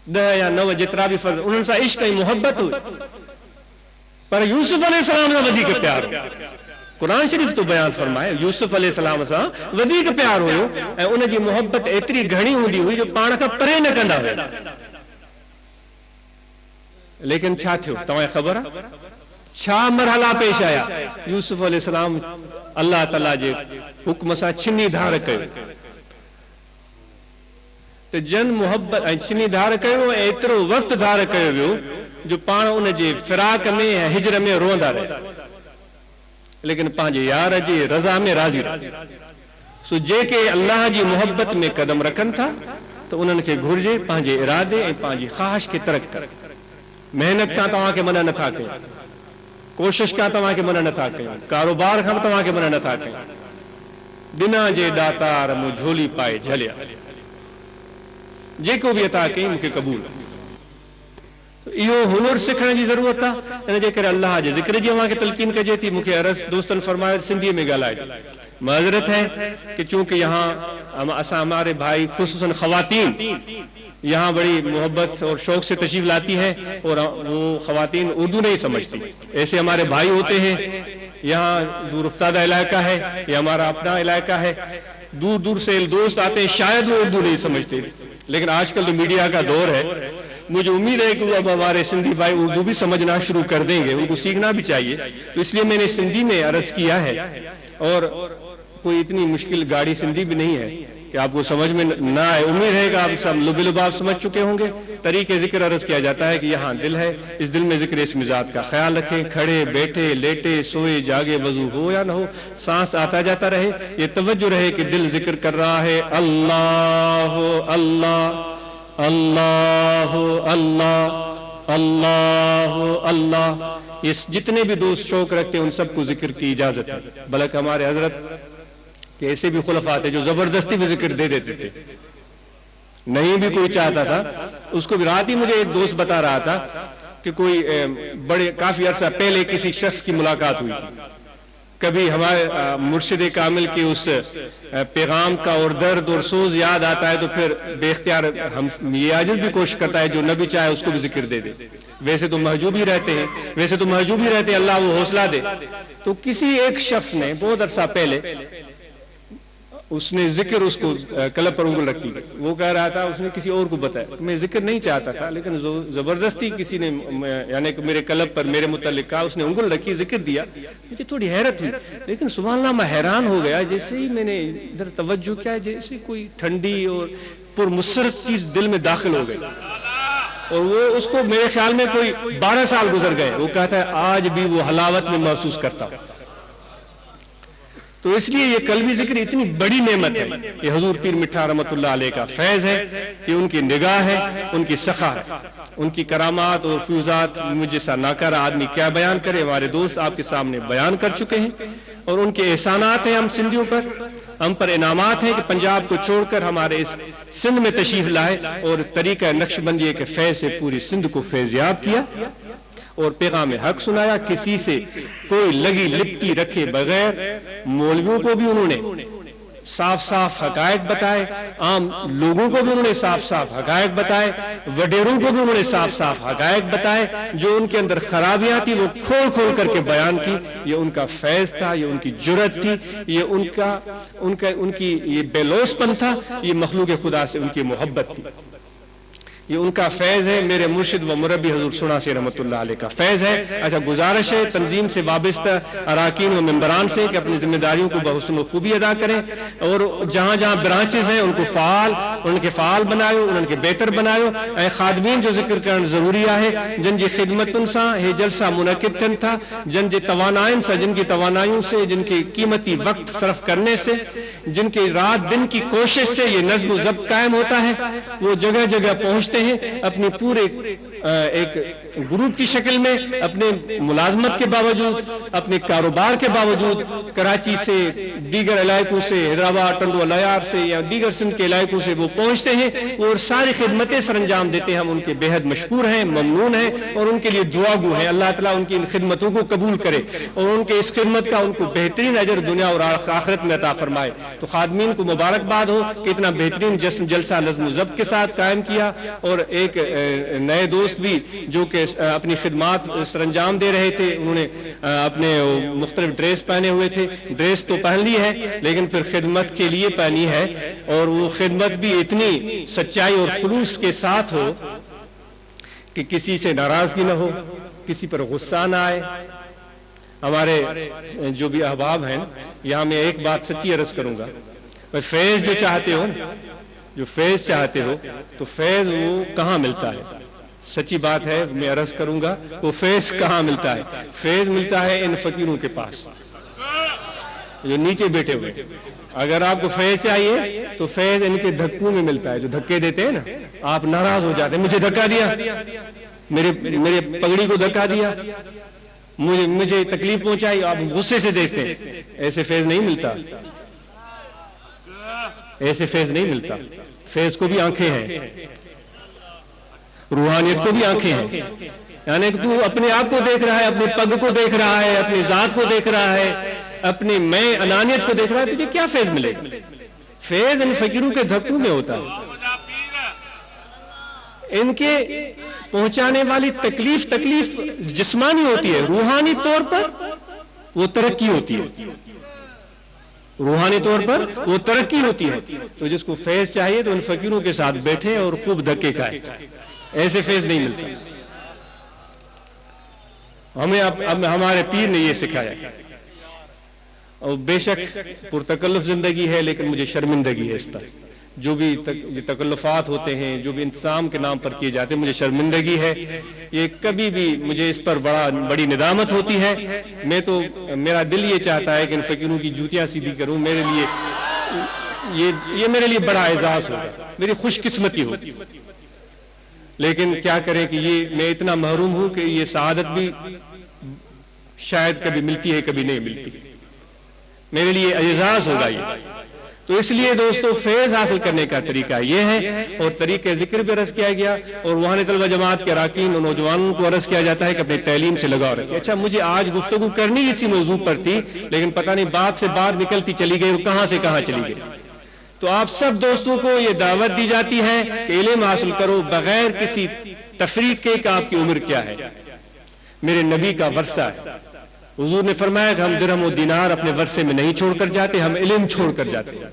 10 या 9 जेतिरा बि फर्ज़ उन्हनि सां इश्क ऐं मोहब्बत हुई, पर यूसुफ अलैहिस्सलाम सां वधीक प्यार। कुरान शरीफ़ तो बयान फरमाए यूसुफ अलैहिस्सलाम सां वधीक प्यार हुयो ऐं उनजी मोहब्बत एतिरी घणी हूंदी हुई जो पाण खां परे न कंदा हुया। लेकिन छा थियो तव्हांखे ख़बर आहे छा मरहला पेश आया? यूसुफ अलैहिस्सलाम अल्लाह ताला जे हुक्म सां छिनी धार कयो त जन मोहब्बत ऐं छिनी धार कयो ऐं एतिरो वक़्तु धार कयो वियो जो पाण उन जे फिराक में ऐं हिजर में रोअंदा रहिया, लेकिन पंहिंजे यार जी रज़ा में राज़ी रहिया। सो जेके अल्लाह जी मोहब्बत में कदम रखनि था त उन्हनि खे घुर्जे पंहिंजे इरादे ऐं पंहिंजी ख़्वाहिश खे तरक करे। मेहनत खां तव्हांखे मना नथा कयूं, कोशिश खां तव्हांखे मना नथा कयूं, कारोबार खां बि तव्हांखे मना नथा कयूं। बिना जे दातार मूं झोली पाए झलिया, जेको बि अता कई मूंखे क़बूल। इहो हुनर सिखण जी ज़रूरत आहे। इन जे करे अल्लाह जे ज़िक्र जी अव्हांखे तलकीन कजे थी। मूंखे अरस दोस्तनि फरमाया सिंधी में ॻाल्हाइजो। माज़रत है कि चूंकि यहाँ असा हमारे भाई खुसूसन ख़वातीन यहाँ बड़ी मोहब्बत और शौक से तशरीफ लाती है और वो ख़वातीन उर्दू नहीं समझती। ऐसे हमारे भाई होते हैं, यहाँ दूर उफ्तादा इलाका है, ये हमारा अपना इलाका है, दूर दूर से दोस्त आते हैं, शायद वो उर्दू नहीं समझते, लेकिन आजकल तो मीडिया का दौर है। मुझे उम्मीद है कि अब हमारे सिंधी भाई उर्दू भी समझना शुरू कर देंगे, उनको सीखना भी चाहिए। तो इसलिए मैंने सिंधी में अर्ज किया है और कोई इतनी मुश्किल गाड़ी सिंधी भी नहीं है कि आपको समझ में ना आए। उम्मीद है कि आप सब लुबिलुबाब समझ चुके होंगे। तरीके जिक्र अर्ज किया जाता है कि यहाँ दिल है, इस दिल में जिक्र इस मिजाज का ख्याल रखें। खड़े बैठे लेटे सोए जागे वजू हो या ना हो, सांस आता जाता रहे, ये तवज्जो रहे कि दिल जिक्र कर रहा है अल्लाह अल्लाह अल्लाह अल्लाह अल्लाह अल्लाह। इस जितने भी दोस्त शौक रखते हैं उन सबको जिक्र की इजाजत है। बल्कि हमारे हजरत के ऐसे भी खुलफा थे जो जबरदस्ती भी जिक्र दे देते थे, नहीं भी कोई चाहता था उसको भी। रात ही मुझे एक दोस्त बता रहा था कि कोई बड़े काफी अरसा पहले किसी शख्स की मुलाकात हुई थी। कभी हमारे मुर्शिद कामिल के उस पैगाम का और दर्द और सोज याद आता है तो फिर बेख्तियार हम ये आजिज भी कोशिश करता है जो नबी चाहे उसको भी जिक्र दे दे। वैसे तो महजूब ही रहते हैं, अल्लाह वो हौसला दे। तो किसी एक शख्स ने बहुत अरसा पहले उसने जिक्र उसको कलब पर उंगल रखी, वो कह रहा था उसने किसी और को बताया, मैं जिक्र नहीं चाहता था लेकिन जबरदस्ती किसी ने यानी कि मेरे कलब पर मेरे मुतालिक कहा, उसने उंगल रखी जिक्र दिया। मुझे थोड़ी हैरत हुई, लेकिन सुभान अल्लाह मैं हैरान हो गया। जैसे ही मैंने इधर तवज्जो किया जैसे कोई ठंडी और पुरमुसरत चीज दिल में दाखिल हो गई और वो उसको मेरे ख्याल में कोई 12 साल गुजर गए। वो कहता है आज भी वो हलावत में महसूस करता हूं। तो इसलिए ये कल्बी जिक्र इतनी बड़ी नेमत है। ये हुजूर पीर मिठा रहमतुल्लाह अलैह का फैज है, ये उनकी निगाह है, उनकी सखा है, उनकी करामात और फ्यूजात मुझे सा नाकारा आदमी क्या बयान करे। हमारे दोस्त आपके सामने बयान कर चुके हैं और उनके एहसानात हैं हम सिंधियों पर, हम पर इनामात हैं कि पंजाब को छोड़कर हमारे इस सिंध में तशरीफ लाए और तरीका नक्शबंदी के फैज से पूरी सिंध को फैज़याब किया और पैगाम हक सुनाया। किसी से कोई लगी लिपटी रखे बगैर मौलवियों को भी उन्होंने साफ साफ हकायक बताए, आम लोगों को भी उन्होंने साफ साफ हकायक बताए, वडेरों को भी उन्होंने साफ साफ हकायक बताए। जो उनके अंदर खराबियां थी वो खोल खोल करके बयान की। ये उनका फैज था, ये उनकी जुर्रत थी, ये उनकी ये बेलौसपन था, ये मखलूक खुदा से उनकी मोहब्बत थी। ये उनका फैज है। मेरे मुर्शिद व मुरब्बी हजूर सुना से रहमतुल्लाह अलैह का फैज है। अच्छा, गुजारिश है तंजीम से वाबस्ता अराकीन व मेंबरान से कि अपनी जिम्मेदारियों को बहुस्न खूबी अदा करें और जहाँ जहाँ ब्रांचेस हैं उनको उनके फ़ाल बनायो, उनके बेहतर बनायो। ऐं खादमीन जो जिक्र करण ज़रूरी है, जिन जी खिदमतुन सां हे जलसा मुनक़िद थियनि था, जिन जी तवानाइन से, जिनकी तवानाइयों से, जिनके कीमती वक्त सर्फ करने से, जिनके रात दिन की कोशिश से ये नज़्म ज़ब्त कायम होता है, वो जगह जगह पहुँचते हैं, अपनी पूरे एक ग्रुप की शक्ल में अपने मुलाजमत के बावजूद, अपने कारोबार के बावजूद कराची से, दीगर इलाकों से, हैदराबाद टंडो अलायार से या दीगर सिंध के इलाकों से वो पहुंचते हैं और सारी खिदमतें सर अंजाम देते हैं। हम उनके बेहद मशकूर हैं, ममनून हैं और उनके लिए दुआगो हैं। अल्लाह ताला उनकी इन खिदमतों को कबूल करे और उनके इस खिदमत का उनको बेहतरीन अजर दुनिया और आखिरत में अता फरमाए। तो खादमीन को मुबारकबाद हो कि इतना बेहतरीन जलसा नज़्म ज़ब्त के साथ कायम किया। और एक नए दोस्त भी जो कि अपनी खिदमत सरंजाम दे रहे थे, उन्होंने अपने मुख्तलिफ ड्रेस पहने हुए थे। ड्रेस तो पहन ली है लेकिन फिर खिदमत के लिए पहनी है और वो खिदमत भी इतनी सच्चाई और खुलूस के साथ हो कि किसी से नाराजगी ना हो, किसी पर गुस्सा ना आए। हमारे जो भी अहबाब हैं, यहाँ मैं एक बात सच्ची अर्ज करूंगा, फैज जो चाहते हो, जो फैज चाहते हो, तो फैज वो कहाँ मिलता है? सच्ची बात है, मैं अर्ज करूंगा, वो फैज कहाँ मिलता है? फैज मिलता है इन फकीरों के पास जो नीचे बैठे हुए। अगर आपको फैज चाहिए तो फैज इनके धक्कों में मिलता है, जो धक्के देते हैं ना, आप नाराज हो जाते हैं, मुझे धक्का दिया, मेरे पगड़ी को धक्का दिया, मुझे तकलीफ पहुंचाई, आप गुस्से से देखते हैं। ऐसे फैज नहीं मिलता, ऐसे फैज नहीं मिलता। फैज को भी आंखें हैं, रूहानियत को भी आंखें हैं। यानी कि तू अपने आप को देख रहा है, अपने पग को देख रहा है, अपनी जात को देख रहा है, अपने मैं अनानियत को देख रहा है, तुझे क्या फैज मिलेगा? फैज इन फकीरों के धक्कों में होता है। इनके पहुंचाने वाली तकलीफ जिस्मानी होती है, रूहानी तौर पर वो तरक्की होती है, रूहानी तौर पर वो तरक्की होती है। तो जिसको फैज चाहिए तो उन फकीरों के साथ बैठे और खूब धक्के खाए। ऐसे फैज नहीं मिलता। हमें अब हमारे पीर ने ये सिखाया। और बेशक पुरतकल्लुफ जिंदगी है, लेकिन मुझे शर्मिंदगी है इस पर। जो भी तकल्लुफात होते हैं, जो भी इंतजाम के नाम पर किए जाते हैं, मुझे शर्मिंदगी है। ये कभी भी मुझे इस पर बड़ी निदामत होती है। मैं तो, मेरा दिल ये चाहता है कि इन फकीरों की जूतियां सीधी करूं। मेरे लिए ये मेरे लिए बड़ा एजाज होगा, मेरी खुशकिस्मती होगी। लेकिन क्या करें कि ये मैं इतना महरूम हूं कि ये सआदत भी शायद कभी मिलती है, कभी नहीं मिलती। मेरे लिए एजाज होगा ये। तो इसलिए दोस्तों, फैज हासिल करने का तरीका ये है और तरीके जिक्र भी अर्ज किया गया। और वहां तलबा जमात के अराकीन और नौजवानों को अर्ज किया जाता है कि अपनी तैलीम से लगाव रखें। अच्छा, मुझे आज गुफ्तगू करनी इसी मौजू पर थी, लेकिन पता नहीं बात से बात निकलती चली गई और कहां से कहां चली गई। तो आप सब दोस्तों को यह दावत दी जाती है कि इल्म हासिल करो बगैर किसी तफरीक के कि आपकी उम्र क्या है। मेरे नबी का वर्सा है। हुजूर ने फरमाया कि हम दिरहम और दिनार अपने वर्से में नहीं छोड़कर जाते, हम इल्म छोड़कर जाते हैं।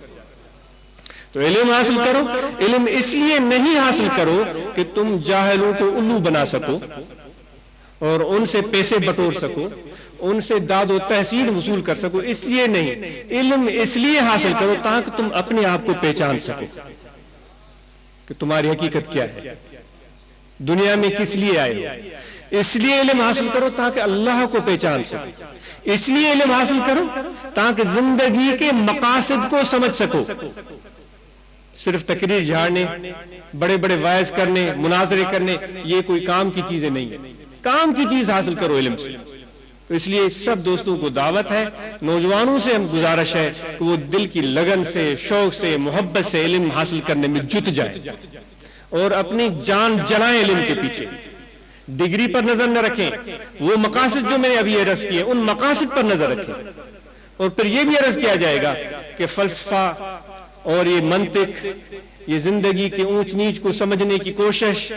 तो इल्म हासिल करो। इल्म इसलिए नहीं हासिल करो कि तुम जाहिलों को उल्लू बना सको और उनसे पैसे बटोर सको, उनसे दादो तहसील वसूल कर सको, इसलिए नहीं। इल्म इसलिए हासिल करो ताकि तुम अपने आप को पहचान सको कि तुम्हारी हकीकत क्या है, दुनिया में किस लिए आए हो। इसलिए इल्म हासिल करो ताकि अल्लाह को पहचान सको। इसलिए इल्म हासिल करो ताकि जिंदगी के मकासद को समझ सको। सिर्फ तकरीर झाड़ने, बड़े बड़े वायज करने, मुनाजरे करने, ये कोई काम की चीजें नहीं है। काम की चीज हासिल करो इल्म से। तो इसलिए सब दोस्तों को दावत है, नौजवानों से हम गुजारिश है कि वो दिल की लगन से, शौक से, मोहब्बत से इल्म हासिल करने में जुट जाए और अपनी जान जलाएं इल्म के पीछे। डिग्री पर नजर न रखें, वो मकासद जो मैंने अभी अर्ज किए उन मकासद पर नजर रखें। और फिर यह भी अर्ज किया जाएगा कि फलसफा और ये मंतिक, ये जिंदगी के ऊंच नीच को समझने की कोशिश,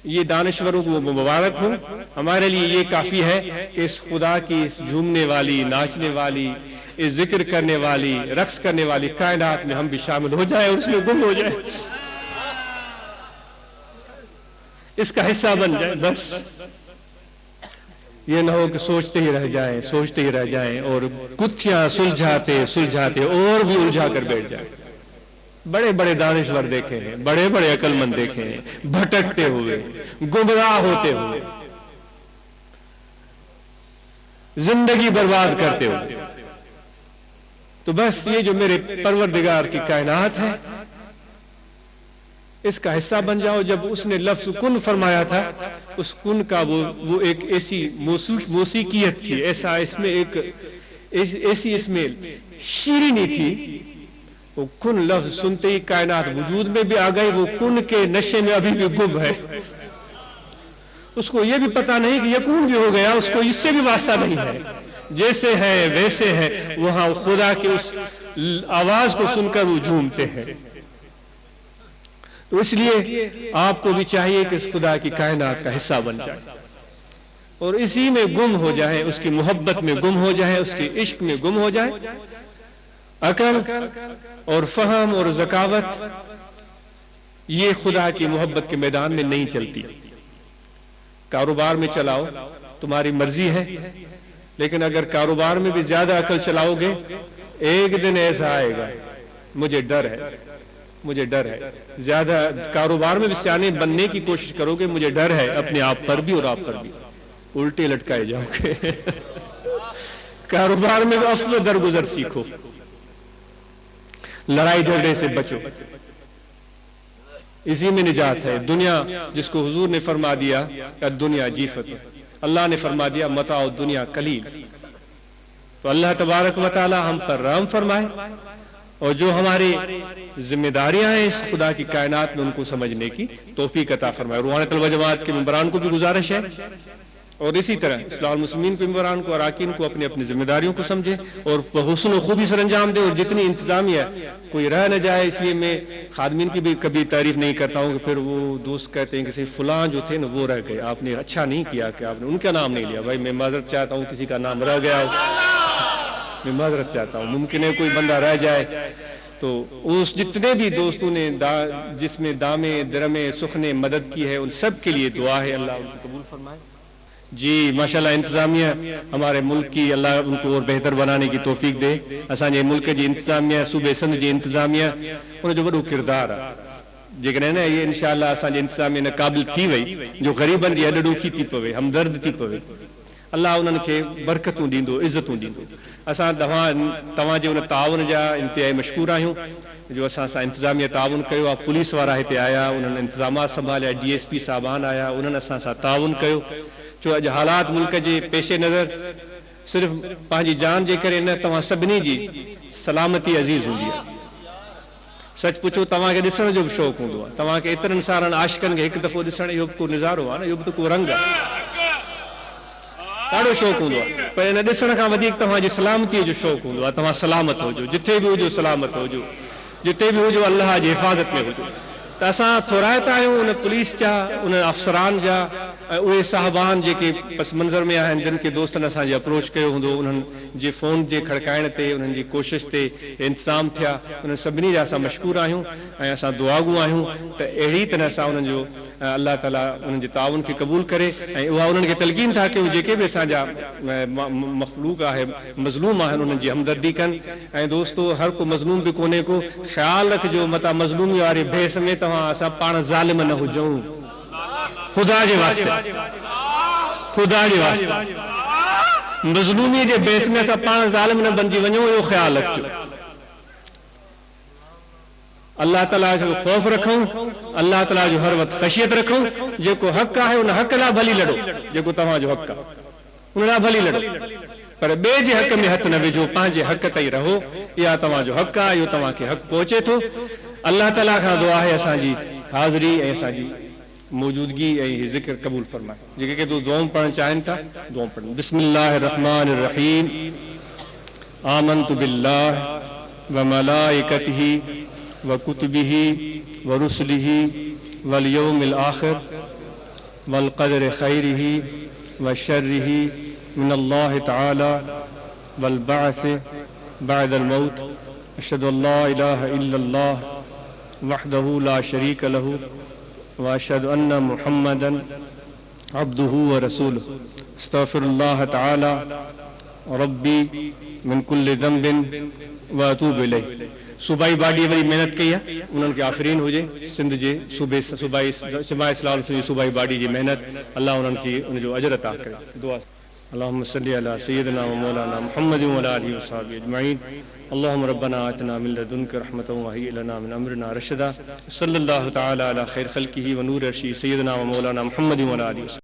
ये दानिश्वरों को मुबारक हो। हमारे लिए ये काफी है कि इस खुदा की, इस झूमने वाली, नाचने वाली, इस जिक्र करने वाली, रक्स करने वाली कायनात में हम भी शामिल हो जाए और उसमें गुम हो जाए, इसका हिस्सा बन जाए। बस ये ना हो कि सोचते ही रह जाएं, सोचते ही रह जाएं और गुत्थियां सुलझाते सुलझाते और भी उलझा कर बैठ जाएं। बड़े बड़े दानिश्वर देखे हैं, बड़े बड़े अक्लमंद देखे हैं, भटकते हुए, गुमराह होते हुए, जिंदगी बर्बाद करते हुए। तो बस ये जो मेरे परवरदिगार की कायनात है, इसका हिस्सा बन जाओ। जब उसने लफ्ज कुन फरमाया था, उस कुन का वो एक ऐसी मौसीकियत थी, ऐसा इसमें एक ऐसी इसमें शीरीनी थी। वो कुन लफ्ज सुनते ही कायनात वजूद में भी आ गई। वो कुन के नशे में अभी भी गुम है। उसको ये भी पता नहीं कि यकून भी हो गया, उसको इससे भी वास्ता नहीं है। जैसे है वैसे है, वहां खुदा की उस आवाज को सुनकर वो झूमते हैं। तो इसलिए आपको भी चाहिए कि इस खुदा की कायनात का हिस्सा बन जाए और इसी में गुम हो जाए, उसकी मोहब्बत में गुम हो जाए, उसके इश्क में गुम हो जाए। अकल और फहम और ज़कावत ये खुदा की मोहब्बत के मैदान में नहीं चलती। कारोबार में चलाओ, तुम्हारी मर्जी है, लेकिन अगर कारोबार में भी ज्यादा अकल चलाओगे, एक दिन ऐसा आएगा, मुझे डर है, मुझे डर है। ज्यादा कारोबार में भी सियाने बनने की कोशिश करोगे, मुझे डर है, अपने आप पर भी और आप पर भी उल्टे लटकाए जाओगे। कारोबार में भी असल दरगुजर सीखो, लड़ाई झगड़े से बचो, इसी में निजात है। दुनिया जिसको हुजूर ने फरमा दिया दुनिया जीफत, अल्लाह ने फरमा दिया मताओ दुनिया कलील। तो अल्लाह तबारक व तआला हम पर रहम फरमाए और जो हमारी जिम्मेदारियां हैं इस खुदा की कायनात में, उनको समझने की तौफीक अता फरमाए। रूहानी तलबा जमात के मेंबरान को भी गुजारिश है और इसी तरह इस्लाम मुस्लिमीन के मेंबरान को, अराकीन को अपनी अपनी जिम्मेदारियों को समझे और हुस्न खूबी से अंजाम दे। और जितनी इंतजामिया कोई रह न जाए, इसलिए मैं खादमीन की भी कभी तारीफ नहीं करता हूँ कि फिर वो दोस्त कहते हैं कि फुलां जो थे ना वो रह गए, आपने अच्छा नहीं किया कि आपने उनका नाम नहीं लिया। भाई मैं माजरत चाहता हूँ, किसी का नाम रह गया हो, मैं माजरत चाहता हूँ। मुमकिन है कोई बंदा रह जाए, तो उस जितने भी दोस्तों ने जिसने दामे दरमे सुखने मदद की है, उन सब के लिए दुआ है, अल्लाह उनको कबूल फरमाए। जी माशाल्लाह, इंतजामिया हमारे मुल्क की अल्लाह उनको और बेहतर बनाने की तौफीक दे। असांजे मुल्क जी इंतजामिया, सूबे सिंध जी इंतजामिया, उनजो वॾो किरदार आहे। जेकॾहिं न ये इंशाअल्लाह असांजे इंतजामिया न क़ाबिल थी वई, जो ग़रीबनि जी अॾॾोखी थी पवे, हमदर्द थी पवे, अल्लाह उन्हनि खे बरकतूं ॾींदो, इज़तूं ॾींदो। असां तव्हांजे उन ताउन जा इंतिहाई मशकूर आहियूं जो असां सां इंतजामिया ताउन कयो आहे। पुलिस वारा हिते आया, उन्हनि इंतजामात संभालिया, DSP साहबान आया, उन्हनि असां सां ताउन कयो। जो अॼु हालात मुल्क जे पेशे नज़र सिर्फ़ पंहिंजी जान जे करे न, तव्हां सभिनी जी सलामती अज़ीज़ हूंदी आहे। सच पुछो, तव्हांखे ॾिसण जो बि शौक़ु हूंदो आहे, तव्हांखे एतिरनि सारनि आशिकनि खे हिकु दफ़ो ॾिसण, इहो बि को नज़ारो आहे न, इहो बि त को रंग आहे, ॾाढो शौक़ु हूंदो आहे। पर इन ॾिसण खां वधीक तव्हांजी सलामतीअ जो शौक़ु हूंदो आहे। तव्हां सलामत हुजो, जिथे बि हुजो सलामत हुजो, जिथे बि हुजो अल्लाह जी हिफ़ाज़त में हुजो। त असां थोराइता आहियूं उन पुलिस जा, उन अफ़सरान जा, उहे साहबान जेके पस मंज़र में आहिनि, जिन खे दोस्तनि असांजे अप्रोच कयो हूंदो, उन्हनि जे फ़ोन जे खड़काइण ते, उन्हनि जी कोशिश ते इंतज़ाम थिया, उन्हनि सभिनी जा असां मशकूर आहियूं ऐं असां दुआगू आहियूं त अहिड़ी तरह सां उन्हनि जो अल्लाह ताला उन्हनि जे ताउन खे क़बूल करे ऐं उहा उन्हनि खे तलक़ीन था कयूं जेके बि असांजा मख़लूक आहे, मज़लूम आहिनि, उन्हनि जी हमदर्दी कनि। ऐं दोस्तो, हर को मज़लूम बि कोन्हे को, ख़्यालु रखिजो मता मज़लूमी वारे भेस में तव्हां असां पाण ज़ालिम न हुजूं। खुदा जे वास्ते, खुदा जे वास्ते मज़लूमी जे बेस में असां पाण ज़ालिम न बणिजी वञूं, इहो ख़्यालु रखिजो। अल्लाह ताला जो ख़ौफ़ रखूं, अल्लाह ताला जो हर वक़्तु ख़शियत रखूं। जेको हक़ आहे उन हक़ लाइ भली लड़ो, जेको तव्हांजो हक़ आहे उन लाइ भली लड़ो, पर ॿिए जे हक़ में हथ न विझो, पंहिंजे हक़ ताईं रहो। इहा तव्हांजो हक़ आहे, इहो तव्हांखे हक़ पहुचे थो। अल्लाह ताला खां दुआ आहे असांजी हाज़िरी ऐं असांजी मौजूदगी ऐं ज़िक्र क़बूल फरमाए। जेके के दुआऊं पढ़णु चाहिनि था, दुआऊं पढ़नि। बिस्मिल्लाहिर रहमानिर रहीम। आमनतु बिल्लाहि व मलाइकतिही व कुतुबिही व रुसुलिही वल यौमिल आखिर वल क़दरि खैरिही व शर्रिही मिनल्लाहि तआला वल बअस बअदल मौत। अशहदु अल्ला इलाहा इल्लल्लाह वहदहु ला शरीक लहु व अशहदु अन्ना मुहम्मदन अब्दुहु व रसूलुहु। अस्तग़फिरुल्लाह तआला रब्बी मिन कुल्लि ज़ंबिन व अतूबु इलैहि। सूबाई बाडी वरी मेहनत कई आहे, उन्हनि खे आफ़रीन हुजे। सिंध जे सूबाई इस्लाम जी सूबाई बाडी जी मेहनत, अल्लाह उन्हनि खे उनजो अजर अता करे। दुआ अल्लाहुम्मा सल्लि अला सय्यिदिना व मौलाना मुहम्मदिन व अला आलिहि व सहबिहि अजमईन। अल्लाहुम्मा रब्बना आतिना मिन लदुनका रहमतन व हय्यि लना मिन अमरिना रशदा। सल्लल्लाहु तआला अला खैर खल्किही व नूरि अर्शिही सय्यिदिना व मौलाना मुहम्मदिन व अला आलिहि